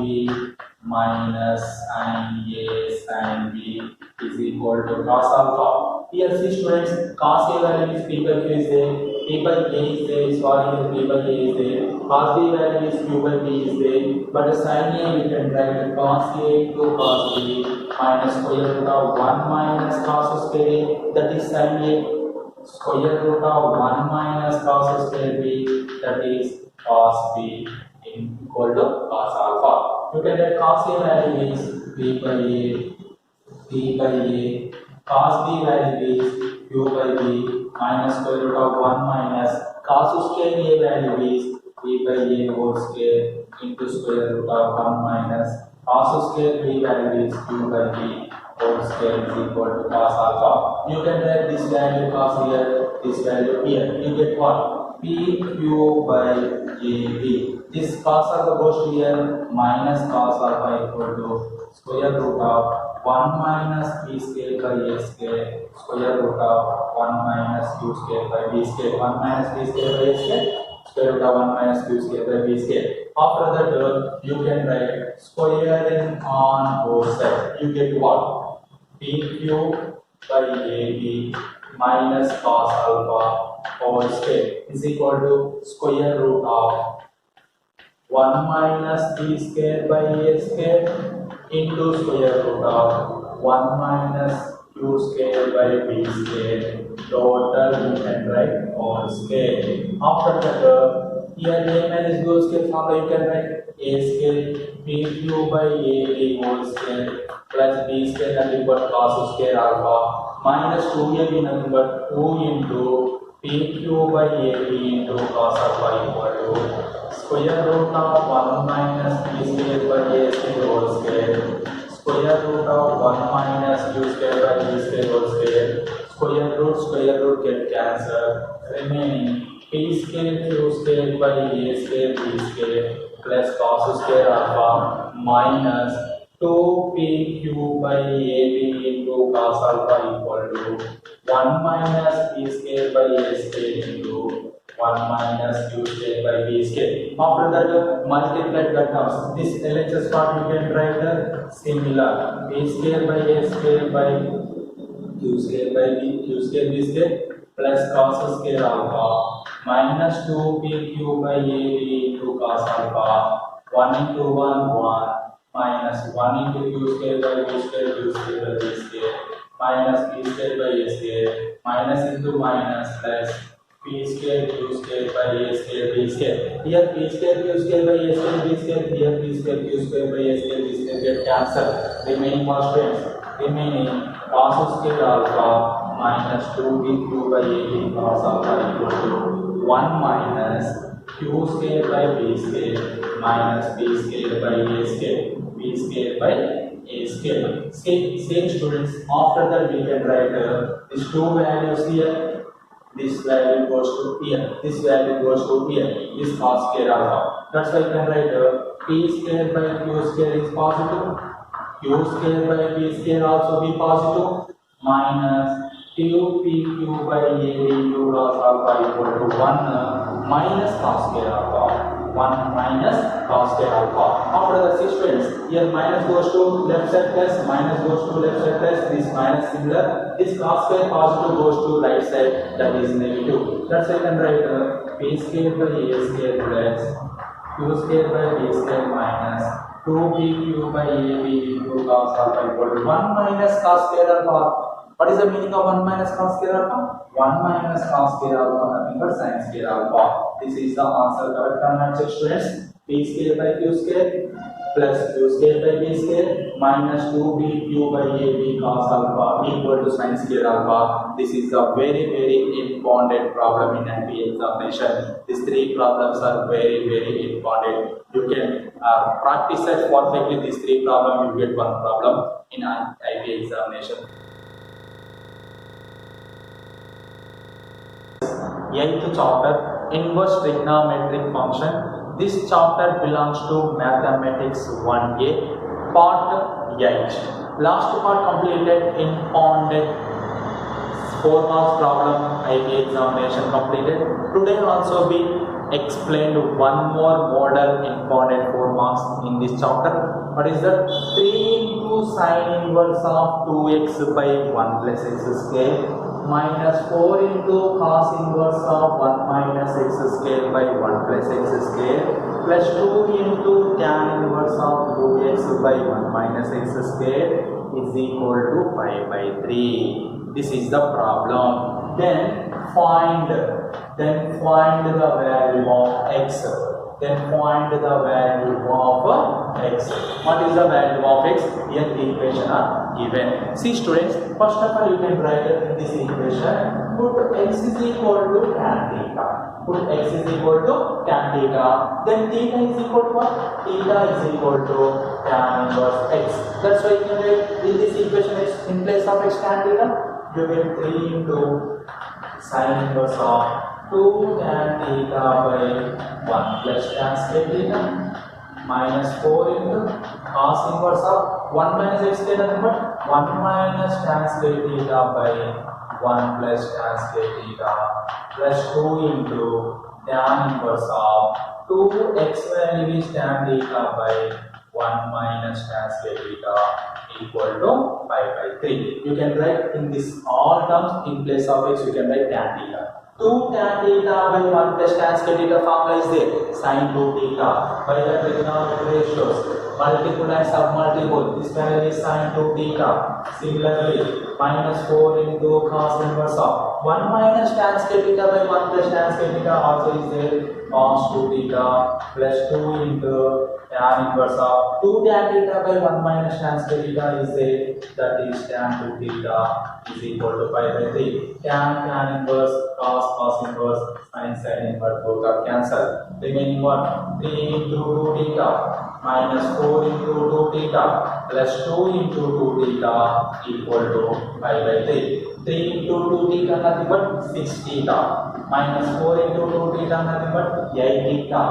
minus sin a sin b is equal to cos alpha. Here see students, cos a value is p by q is there, p by a is there, sorry p by a is there, cos b value is q by b is there, but sin a you can write cos a to cos b minus square root of 1 minus cos square a, that is sin a, square root of 1 minus cos square b, that is cos b equal to cos alpha. You can get cos a value is b by a, cos b value is q by b minus square root of 1 minus cos square a value is b by a whole square into square root of 1 minus cos square b value is q by b whole square is equal to cos alpha. You can write this value cos here, this value here. You get what? pq by ab. This cos alpha goes to here minus cos alpha equal to square root of 1 minus b square by a square square root of 1 minus q square by b square 1 minus b square by a square root of 1 minus q square by b square. After that you can write squaring on both sides. You get what? pq by ab minus cos alpha whole square is equal to square root of 1 minus b square by a square into square root of 1 minus q square by b square. Total you can write whole square. After that, here a minus b whole square formula you can write a square pq by ab whole square plus b square nothing but cos square alpha minus 2ab nothing but 2 into pq by ab into cos alpha equal to square root of 1 minus b square by a square whole square square root of 1 minus q square by b square whole square square root get cancelled. Remaining p square q square by a square b square plus cos square alpha minus 2pq by ab into cos alpha equal to 1 minus p square by a square into 1 minus q square by b square. After that, multiply the terms. This LHS part you can write the similar p square by a square by q square by q square b square plus cos square alpha minus 2pq by ab into cos alpha 1 into 1 1 minus 1 into q square by b square q square by b square minus p square by a square minus into minus plus p square q square by a square b square. Here p square q square by a square b square. Here p square q square by a square b square get cancelled. Remaining constraints. Remaining cos square alpha minus 2pq by a cos alpha equal to 1 minus q square by b square minus b square by a square. B square by a square. Same students. After that we can write these two values here. This value goes to here, this value goes to here, this cos square alpha. That's why you can write p square by q square is positive, q square by b square also be positive, minus 2pq by a into cos alpha equal to 1 minus cos square alpha. 1 minus cos square alpha. After the sequence, here minus goes to left side plus, minus goes to left side plus, this minus similar, this cos square positive goes to right side, that is negative. That's why you can write p square by a square plus q square by b square minus 2pq by ab into cos alpha equal to 1 minus cos square alpha. What is the meaning of 1 minus cos square alpha? 1 minus cos square alpha nothing but sin square alpha. This is the answer. Correct answer students. P square by q square plus q square by b square minus 2bq by ab cos alpha equal to sin square alpha. This is a very important problem in NP examination. These three problems are very important. You can practice it perfectly. These three problems, you get one problem in an IB examination. 8th chapter, inverse trigonometric function. This chapter belongs to mathematics 1A, part 8. Last part completed in pounded 4 marks problem IB examination completed. Today also we explained one more model in pounded 4 marks in this chapter. What is that? 3 into sine inverse of 2x by 1 plus x square minus 4 into cos inverse of 1 minus x square by 1 plus x square plus 2 into tan inverse of 2x by 1 minus x square is equal to 5 by 3. This is the problem. Then find the value of x. Then find the value of x. What is the value of x? Here the equation are given. See students, first of all you can write this equation. Put x is equal to tan theta. Put x is equal to tan theta. Then theta is equal to what? Theta is equal to tan inverse x. That's why you can write this equation is in place of x tan theta. You get 3 into sine inverse of 2 tan theta by 1 plus tan square theta minus 4 into cos inverse of 1 minus x square nothing but 1 minus tan square theta by 1 plus tan square theta plus 2 into tan inverse of 2x value is tan theta by 1 minus tan square theta equal to 5 by 3. You can write in this all terms in place of x you can write tan theta. 2 tan theta by 1 plus tan square theta formula is there. Sin 2 theta by the trigonometric ratios. Multiple and submultiple. This value is sin 2 theta. Similarly, minus 4 into cos inverse of 1 minus tan square theta by 1 plus tan square theta also is there. Cos 2 theta plus 2 into tan inverse of 2 tan theta by 1 minus tan square theta is there. That is tan 2 theta is equal to 5 by 3. Tan inverse, cos inverse, sin inverse both are cancelled. Remaining one 3 into 2 theta. minus 4 into 2 theta plus 2 into 2 theta equal to pi by 3. 3 into 2 theta nothing but 6 theta minus 4 into 2 theta nothing but 8 theta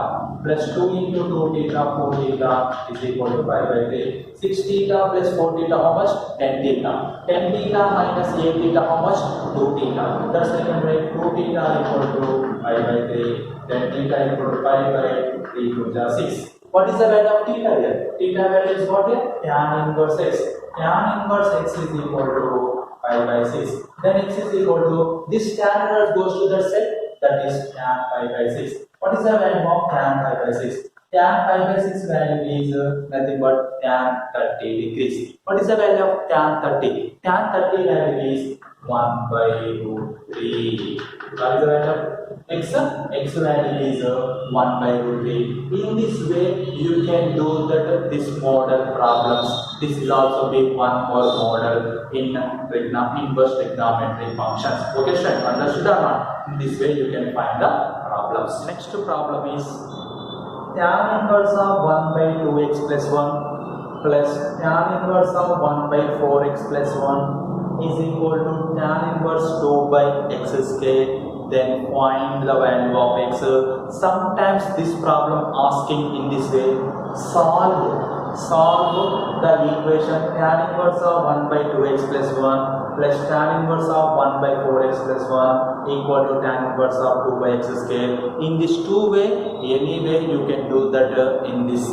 plus 2 into 2 theta 4 theta is equal to pi by 3. 6 theta plus 4 theta how much? 10 theta. 10 theta minus 8 theta how much? 2 theta. Thus we can write 2 theta equal to pi by 3. Then theta equal to pi by 3 to the 6. What is the value of theta here? Theta value is what here? Tan inverse x. Tan inverse x is equal to pi by 6. Then x is equal to this tan inverse goes to the set, that is tan pi by 6. What is the value of tan pi by 6? Tan pi by 6 value is nothing but tan 30 degrees. What is the value of tan 30? Tan 30 value is 1 by root 3. What is the value of x? X value is 1 by root 3. In this way, you can do that this model problems. This will also be one more model in inverse trigonometric functions. Okay, students, understood or not? In this way, you can find the problems. Next problem is tan inverse of 1 by 2x plus 1 plus tan inverse of 1 by 4x plus 1 is equal to tan inverse 2 by x square. Then find the value of x. Sometimes this problem asking in this way, solve the equation tan inverse of 1 by 2x plus 1 plus tan inverse of 1 by 4x plus 1 equal to tan inverse of 2 by x square. In this two way, any way you can do that in this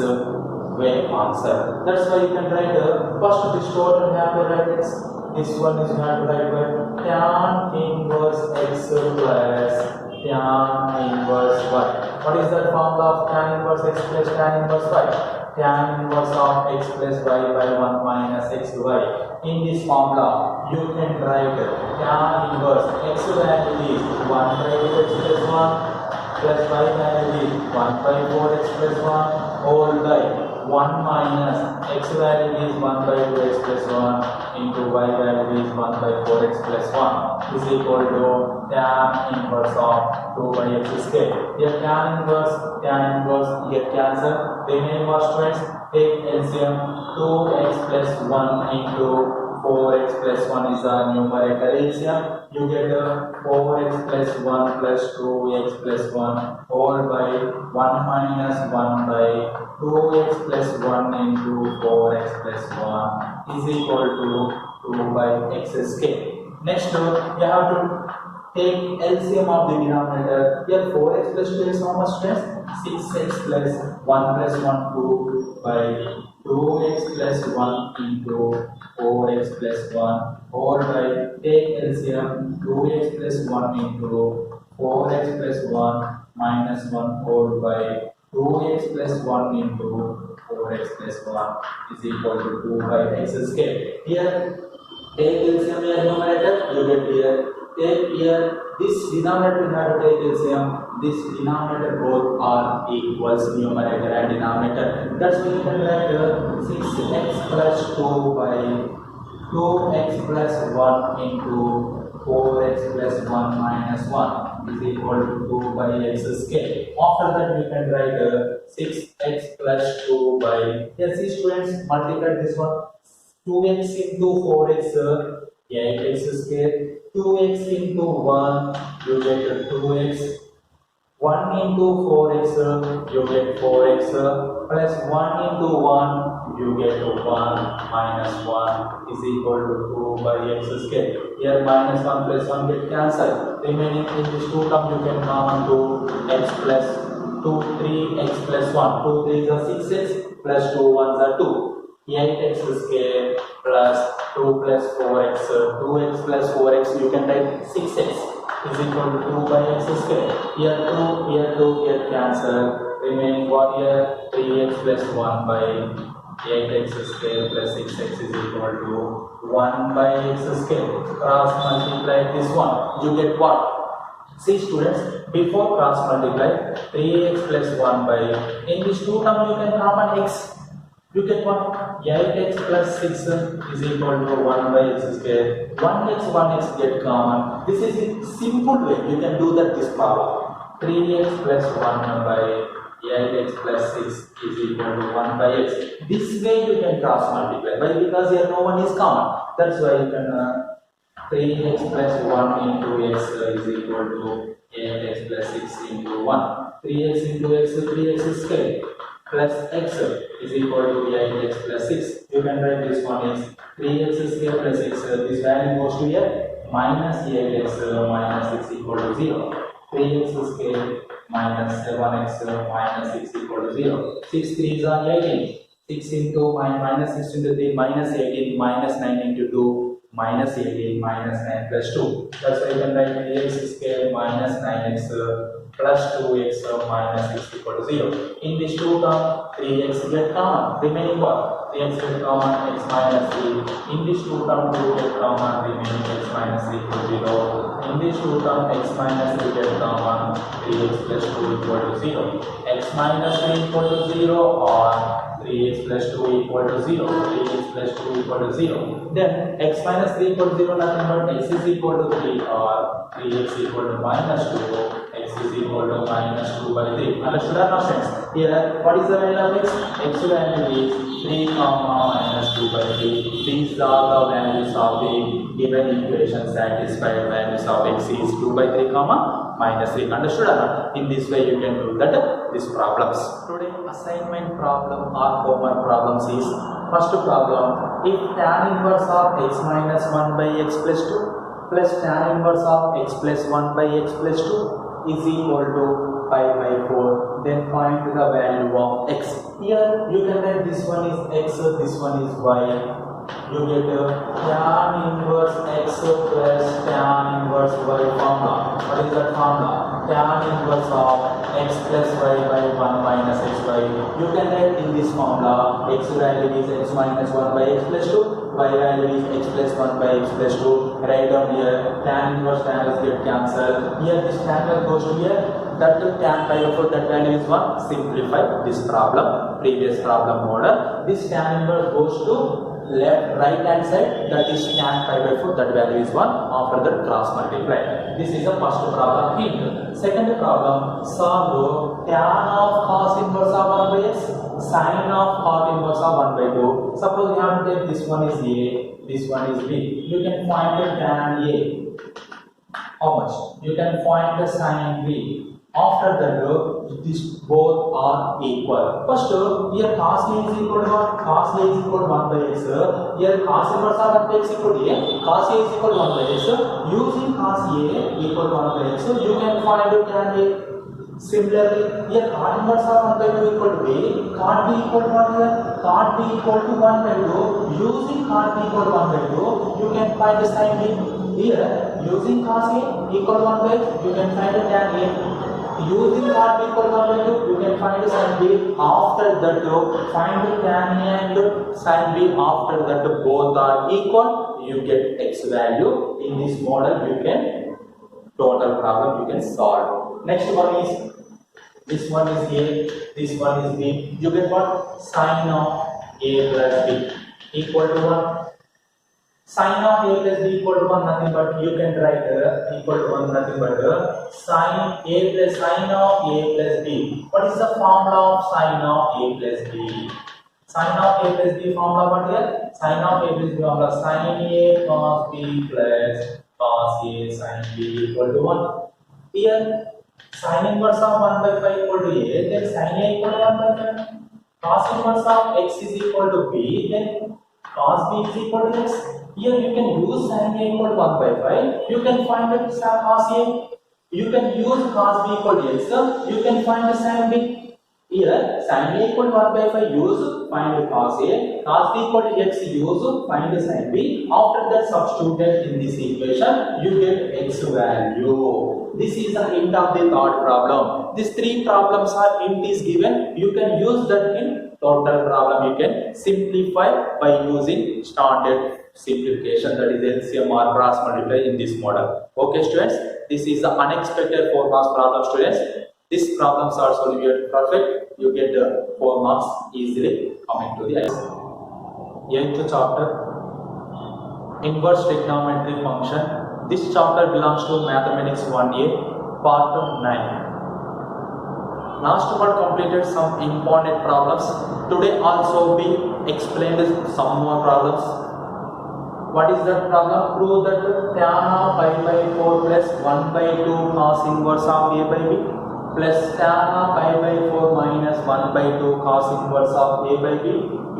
way answer. That's why you can write first this total you have to write x. This one is you have to write tan inverse x plus tan inverse y. What is the formula of tan inverse x plus tan inverse y? Tan inverse of x plus y by 1 minus xy. In this formula, you can write tan inverse x value is 1 by 2x plus 1 plus y value is 1 by 4x plus 1 whole by 1 minus x value is 1 by 2x plus 1 into y value is 1 by 4x plus 1 is equal to tan inverse of 2 by x square. Here tan inverse here cancel. Remaining was students, take LCM. 2x plus 1 into 4x plus 1 is the numerator LCM. You get 4x plus 1 plus 2x plus 1 whole by 1 minus 1 by 2x plus 1 into 4x plus 1 is equal to 2 by x square. Next, you have to take LCM of the denominator. Here 4x plus 2 is how much stress? 6x plus 1 plus 1 2 by 2x plus 1 into 4x plus 1 whole by take LCM 2x plus 1 into 4x plus 1 minus 1 whole by 2x plus 1 into 4x plus 1 is equal to 2 by x square. Here take LCM here numerator, you get here. Take here this denominator you have to take LCM. This denominator both are equals numerator and denominator. That's why you can write 6x plus 2 by 2x plus 1 into 4x plus 1 minus 1 is equal to 2 by x square. After that you can write 6x plus 2 by, yes students, multiply this one, 2x into 4x 8x square, 2x into 1 you get 2x, 1 into 4x you get 4x plus 1 into 1 you get 1 minus 1 is equal to 2 by x square. Here minus 1 plus 1 get cancelled. Remaining in this 2 term you can common to x plus 2 3x plus 1. 2 3 is 6x plus 2 1s are 2. 8x square plus 2 plus 4x, 2x plus 4x you can write 6x is equal to 2 by x square. Here 2, here cancel. Remaining what here? 3x plus 1 by 8x square plus 6x is equal to 1 by x square. Cross multiply this one. You get what? See students, before cross multiply 3x plus 1 by, in this 2 term you can common x. You get what? 8x plus 6 is equal to 1 by x square. 1x get common. This is a simple way you can do that this problem. 3x plus 1 by 8x plus 6 is equal to 1 by x. This way you can cross multiply. Why? Because here no one is common. That's why you can 3x plus 1 into x is equal to 8x plus 6 into 1. 3x into x, 3x is square, plus x is equal to 8x plus 6. You can write this one is 3x square plus x. This value goes to here, minus 8x minus 6 equal to 0. 3x square minus 7x minus 6 equal to 0. 6 3s are 18. 6 into minus 6 into 3 minus 18 minus 9 into 2 minus 18 minus 9 plus 2. That's why you can write 3x square minus 9x plus 2x minus 6 equal to 0. In this 2 term, 3x get common. Remaining what? 3x get common, x minus 3. In this 2 term, 2 get common, remaining x minus 3 equal to 0. In this 2 term, x minus 3 get common, 3x plus 2 equal to 0. X minus 3 equal to 0 or 3x plus 2 equal to 0. 3x plus 2 equal to 0. Then x minus 3 equal to 0, nothing but x is equal to 3 or 3x equal to minus 2. X is equal to minus 2 by 3. Understood or not, friends? Here, what is the value of x? X value is 3 minus 2 by 3. These are the values of the given equation satisfied. Values of x is 2 by 3 minus 3. Understood or not? In this way you can do that these problems. Today assignment problem or homework problems is first problem. If tan inverse of x minus 1 by x plus 2 plus tan inverse of x plus 1 by x plus 2 is equal to pi by 4, then find the value of x. Here you can write this one is x, this one is y. You get tan inverse x plus tan inverse y formula. What is that formula? Tan inverse of x plus y by 1 minus xy. You can write in this formula x value is x minus 1 by x plus 2, y value is x plus 1 by x plus 2. Write down here, tan inverse tan get cancelled. Here this tan goes to here, that tan pi by 4, that value is 1. Simplify this problem, previous problem model. This tan inverse goes to right hand side, that is tan pi by 4, that value is 1. After that cross multiply. This is the first problem hint. Second problem, solve tan of cos inverse of 1 by x, sin of cot inverse of 1 by 2. Suppose you have to take this one is a, this one is b. You can find the tan a. How much? You can find the sin b. After that, these both are equal. First, here cos a is equal to what? Cos a is equal to 1 by x. Here cos inverse of 1 by x equal to a. Cos a is equal to 1 by x. Using cos a equal to 1 by x, you can find tan a. Similarly, here cot inverse of 1 by 2 equal to b. Cot b equal to what here? Cot b equal to 1 by 2. Using cot b equal to 1 by 2, you can find the sin b. Here, using cos a equal to 1 by x, you can find the tan a. Using cot b equal to 1 by 2, you can find the sin b. After that, find the tan a and sin b. After that, both are equal. You get x value. In this model, you can total problem you can solve. Next one is, this one is a, this one is b. You get what? Sin of a plus b equal to what? Sin of a plus b equal to 1, nothing but you can write equal to 1, nothing but sin a plus sin of a plus b. What is the formula of sin of a plus b? Sin of a plus b formula what here? Sin of a plus b formula sin a cos b plus cos a sin b equal to 1. Here sin inverse of 1 by 5 equal to a, then sin a equal to 1 by 5. Cos inverse of x is equal to b, then cos b is equal to x. Here you can use sin a equal to 1 by 5. You can find the cos a. You can use cos b equal to x. You can find the sin b. Here sin a equal to 1 by 5 use find the cos a. Cos b equal to x use find the sin b. After that substituted in this equation you get x value. This is the hint of the third problem. These three problems are hint is given. You can use that in total problem. You can simplify by using standard simplification, that is LCM or cross multiply in this model. Okay students, this is the unexpected 4 marks problem students. These problems are solved perfect. You get the 4 marks easily coming to the answer. 8th chapter, inverse trigonometry function. This chapter belongs to Mathematics 1A, part 9. Last part completed some important problems. Today also we explained some more problems. What is that problem? Prove that tan of pi by 4 plus 1 by 2 cos inverse of a by b plus tan of pi by 4 minus 1 by 2 cos inverse of a by b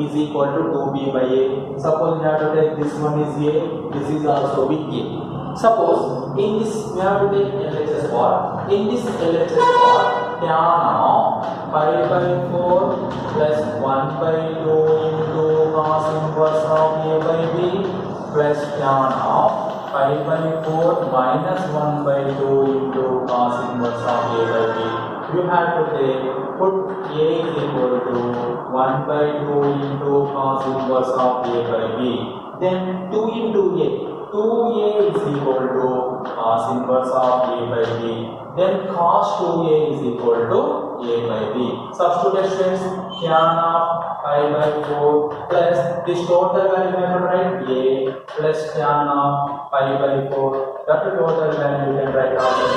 is equal to 2b by a. Suppose we have to take this one is a, this is also b a. Suppose in this we have to take LHS part. In this LHS part, tan of pi by 4 plus 1 by 2 into cos inverse of a by b plus tan of pi by 4 minus 1 by 2 into cos inverse of a by b. You have to put a is equal to 1 by 2 into cos inverse of a by b. Then 2 into a. 2a is equal to cos inverse of a by b. Then cos 2a is equal to a by b. Substitute tan of pi by 4 plus this total value we have to write a plus tan of pi by 4. That total value you can write also b.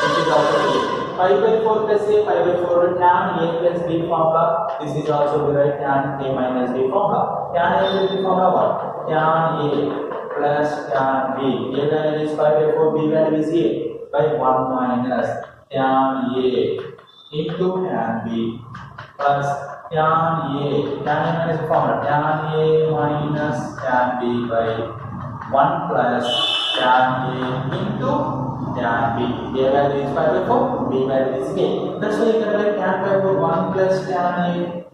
This is also a. Pi by 4 plus a, pi by 4 tan a plus b formula. This is also the right tan a minus b formula. Tan a plus b formula what? Tan a plus tan b. A value is pi by 4, b value is a by 1 minus tan a into tan b plus tan a minus formula tan a minus tan b by 1 plus tan a into tan b. A value is pi by 4, b value is a. That's why you can write tan pi by 1 plus tan a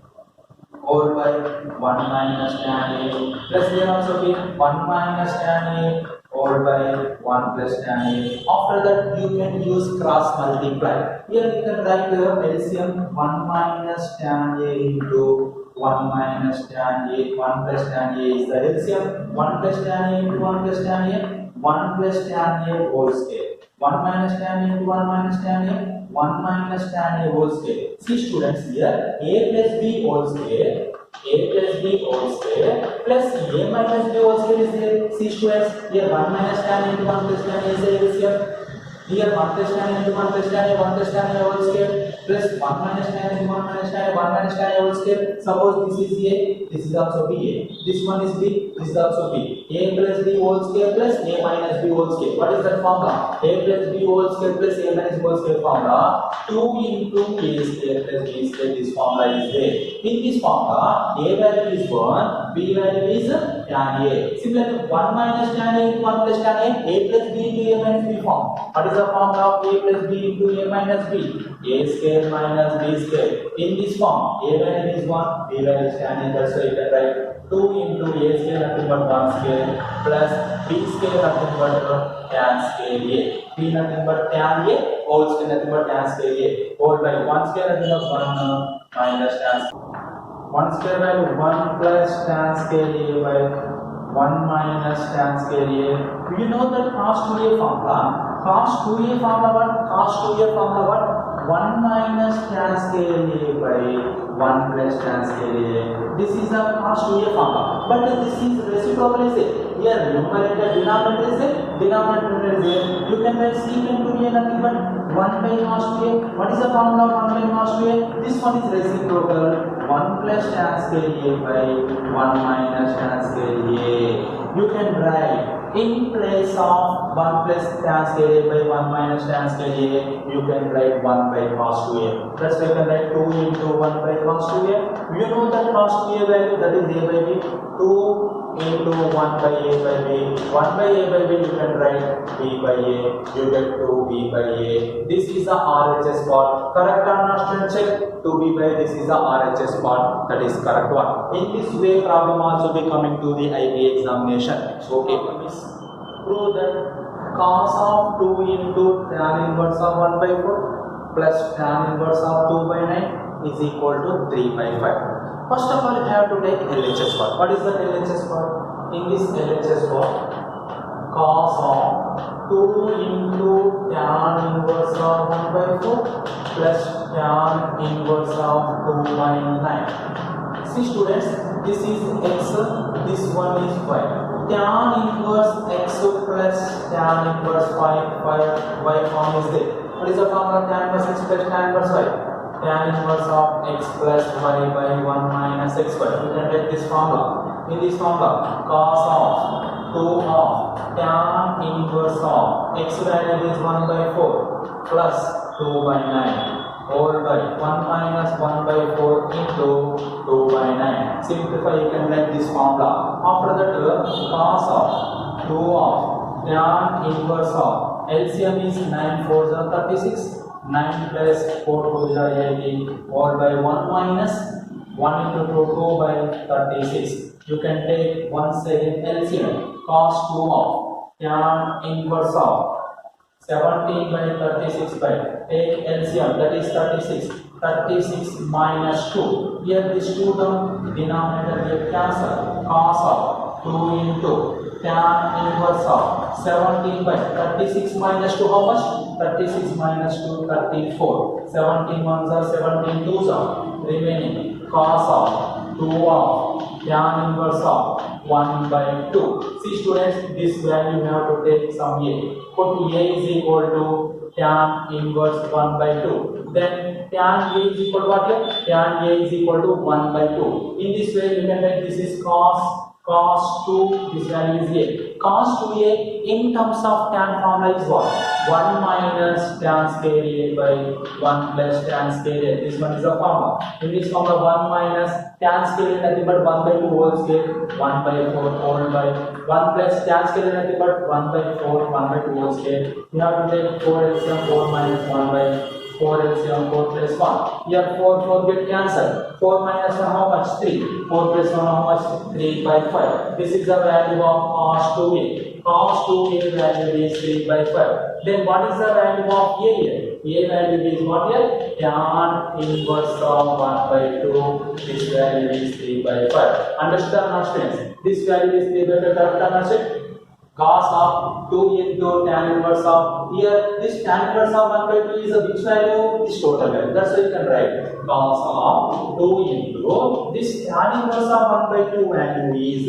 whole by 1 minus tan a plus here also be 1 minus tan a whole by 1 plus tan a. After that you can use cross multiply. Here you can write the LCM 1 minus tan a into 1 minus tan a. 1 plus tan a is the LCM. 1 plus tan a into 1 plus tan a. 1 plus tan a whole square. 1 minus tan a into 1 minus tan a. 1 minus tan a whole square. See students, here a plus b whole square, a plus b whole square plus a minus b whole square is there. See students, here 1 minus tan a into 1 plus tan a is there LCM. Here 1 plus tan a into 1 plus tan a, 1 plus tan a whole square plus 1 minus tan a into 1 minus tan a, 1 minus tan a whole square. Suppose this is a, this is also b a. This one is b, this is also b. A plus b whole square plus a minus b whole square. What is that formula? A plus b whole square plus a minus b whole square formula. 2 into a square plus b square. This formula is there. In this formula, a value is 1, b value is tan a. Similarly, 1 minus tan a into 1 plus tan a plus b into a minus b form. What is the formula of a plus b into a minus b? A square minus b square. In this form, a value is 1, b value is tan a. That's why you can write 2 into a square nothing but 1 square plus b square nothing but tan square a. b nothing but tan a whole square nothing but tan square a whole by 1 square nothing but 1 minus tan square. 1 square value 1 plus tan square a by 1 minus tan square a. You know that cos 2a formula. Cos 2a formula what? Cos 2a formula what? 1 minus tan square a by 1 plus tan square a. This is the cos 2a formula. But this is reciprocal is it? Here numerator denominator is it? Denominator is it? You can write secant 2a nothing but 1 by cos 2a. What is the formula of 1 by cos 2a? This one is reciprocal. 1 plus tan square a by 1 minus tan square a. You can write in place of 1 plus tan square a by 1 minus tan square a, you can write 1 by cos 2a. That's why you can write 2 into 1 by cos 2a. You know that cos 2a value, that is a by b. 2 into 1 by a by b. 1 by a by b you can write b by a. You get 2b by a. This is the RHS part. Correct or not student? Check. 2b by this is the RHS part. That is correct one. In this way problem also be coming to the IB examination. So okay, please prove that cos of 2 into tan inverse of 1 by 4 plus tan inverse of 2 by 9 is equal to 3 by 5. First of all, you have to take LHS part. What is the LHS part? In this LHS part, cos of 2 into tan inverse of 1 by 4 plus tan inverse of 2 by 9. See students, this is x, this one is y. Tan inverse x plus tan inverse y form is there. What is the formula of tan inverse x plus tan inverse y? tan inverse of x plus y by 1 minus x square. You can take this formula. In this formula, cos of 2 of tan inverse of x value is 1 by 4 plus 2 by 9 whole by 1 minus 1 by 4 into 2 by 9. Simplify, you can write this formula. After that, cos of 2 of tan inverse of LCM is 9 4s are 36. 9 plus 4 2s are 18 whole by 1 minus 1 into 2 2 by 36. You can take once again LCM. Cos 2 of tan inverse of 17 by 36 by take LCM, that is 36. 36 minus 2. Here this 2 term denominator get cancel. Cos of 2 into tan inverse of 17 by 36 minus 2 how much? 36 minus 2 34. 17 ones are 17 twos are remaining. Cos of 2 of tan inverse of 1 by 2. See students, this value you have to take some a. Put a is equal to tan inverse 1 by 2. Then tan a is equal to what? Tan a is equal to 1 by 2. In this way you can write this is cos 2, this value is a. Cos 2a in terms of tan formula is what? 1 minus tan square a by 1 plus tan square a. This one is the formula. In this formula 1 minus tan square a nothing but 1 by 2 whole square, 1 by 4 whole by 1 plus tan square a nothing but 1 by 4, 1 by 2 whole square. You have to take 4 LCM, 4 minus 1 by 4 LCM, 4 plus 1. Here 4 get cancelled. 4 minus 1 how much? 3. 4 plus 1 how much? 3 by 5. This is the value of cos 2a. Cos 2a value is 3 by 5. Then what is the value of a here? A value is what here? Tan inverse of 1 by 2. This value is 3 by 5. Understand now students? This value is 3 by 5. Correct understand? Cos of 2 into tan inverse of, here this tan inverse of 1 by 2 is a which value? This total value. That's why you can write cos of 2 into this tan inverse of 1 by 2 value is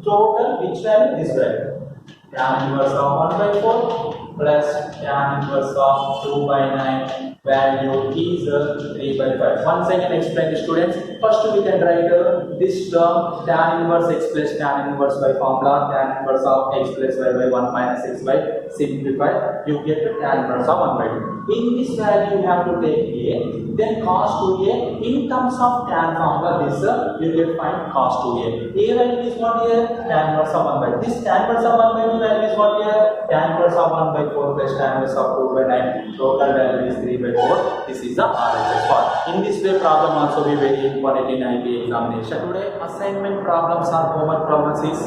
total which value? This value. Tan inverse of 1 by 4 plus tan inverse of 2 by 9 value is 3 by 5. Once I can explain the students. First we can write this term tan inverse x plus tan inverse y formula. Tan inverse of x plus y by 1 minus x by simplify. You get the tan inverse of 1 by 2. In this value you have to take a. Then cos 2a in terms of tan formula this you get find cos 2a. A value is what here? Tan inverse of 1 by 2. This tan inverse of 1 by 2 value is what here? Tan inverse of 1 by 4 plus tan inverse of 2 by 9. Total value is 3 by 4. This is the RHS part. In this way problem also be very important in IB examination. Today assignment problems or homework problems is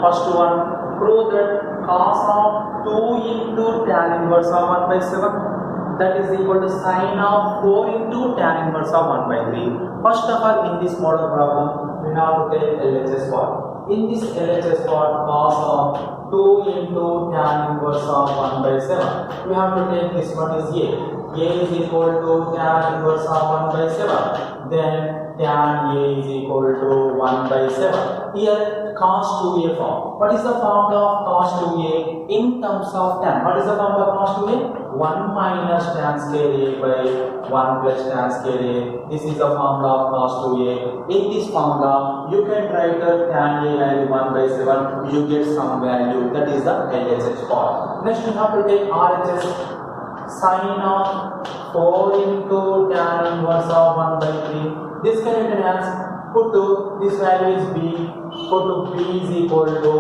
first one, prove that cos of 2 into tan inverse of 1 by 7 that is equal to sine of 4 into tan inverse of 1 by 3. First of all, in this model problem, we have to take LHS part. In this LHS part, cos of 2 into tan inverse of 1 by 7, we have to take this one is a. A is equal to tan inverse of 1 by 7. Then tan A is equal to 1 by 7. Here cos 2a form. What is the formula of cos 2a in terms of tan? What is the formula of cos 2a? 1 minus tan square a by 1 plus tan square a. This is the formula of cos 2a. In this formula, you can write tan a value 1 by 7. You get some value. That is the LHS part. Next, you have to take RHS. Sine of 4 into tan inverse of 1 by 3. This can be written as put to this value is b. Put to b is equal to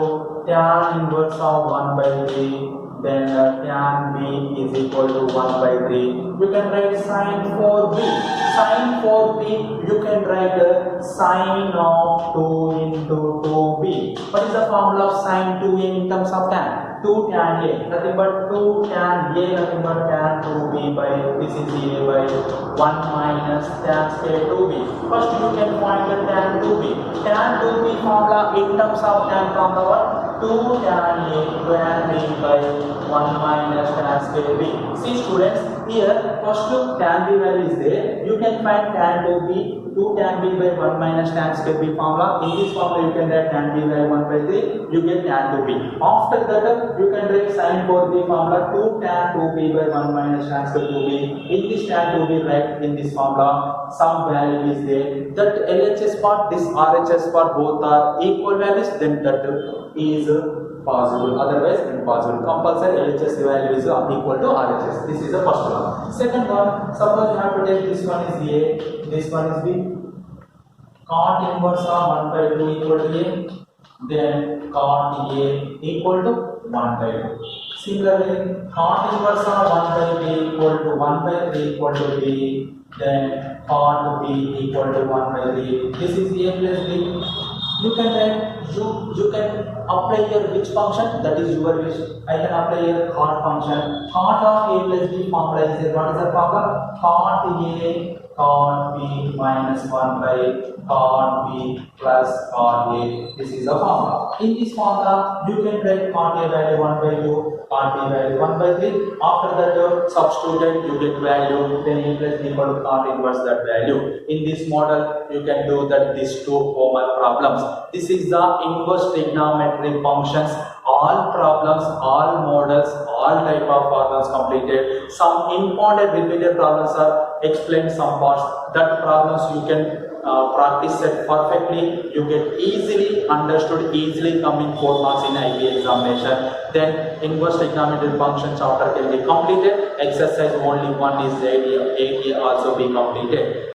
tan inverse of 1 by 3. Then tan b is equal to 1 by 3. You can write sine 4b. Sine 4b you can write sine of 2 into 2b. What is the formula of sine 2a in terms of tan? 2 tan a, nothing but 2 tan a, nothing but tan 2b by, this is a by 1 minus tan square 2b. First you can find the tan 2b. Tan 2b formula in terms of tan formula what? 2 tan a tan b by 1 minus tan square b. See students, here first tan b value is there. You can find tan 2b 2 tan b by 1 minus tan square b formula. In this formula you can write tan b by 1 by 3, you get tan 2b. After that you can write sin 4b formula, 2 tan 2b by 1 minus tan square 2b. In this tan 2b write in this formula some value is there, that LHS part, this RHS part, both are equal values, then that is possible, otherwise impossible. Compulsory LHS value is equal to RHS. This is the first one. Second one, suppose you have to take this one is A, this one is B. Cot inverse of 1 by 2 equal to A, then cot A equal to 1 by 2. Similarly, cot inverse of 1 by B equal to 1 by 3 equal to B, then cot B equal to 1 by 3. This is A plus B. You can write, you can apply here which function, that is your wish. I can apply here cot function. Cot of A plus B formula is there. What is the formula? Cot A cot B minus 1 by cot B plus cot A. This is the formula. In this formula, you can write cot A value 1 by 2, cot B value 1 by 3. After that, substituted, you get value, then A plus B equal to cot inverse that value. In this model, you can do that these two homework problems. This is the inverse trigonometric functions. All problems, all models, all type of problems completed. Some important repeated problems are explained some parts. That problems you can practice it perfectly. You get easily understood, easily coming 4 marks in IB examination. Then inverse trigonometric function chapter can be completed. Exercise only one is 8A also be completed.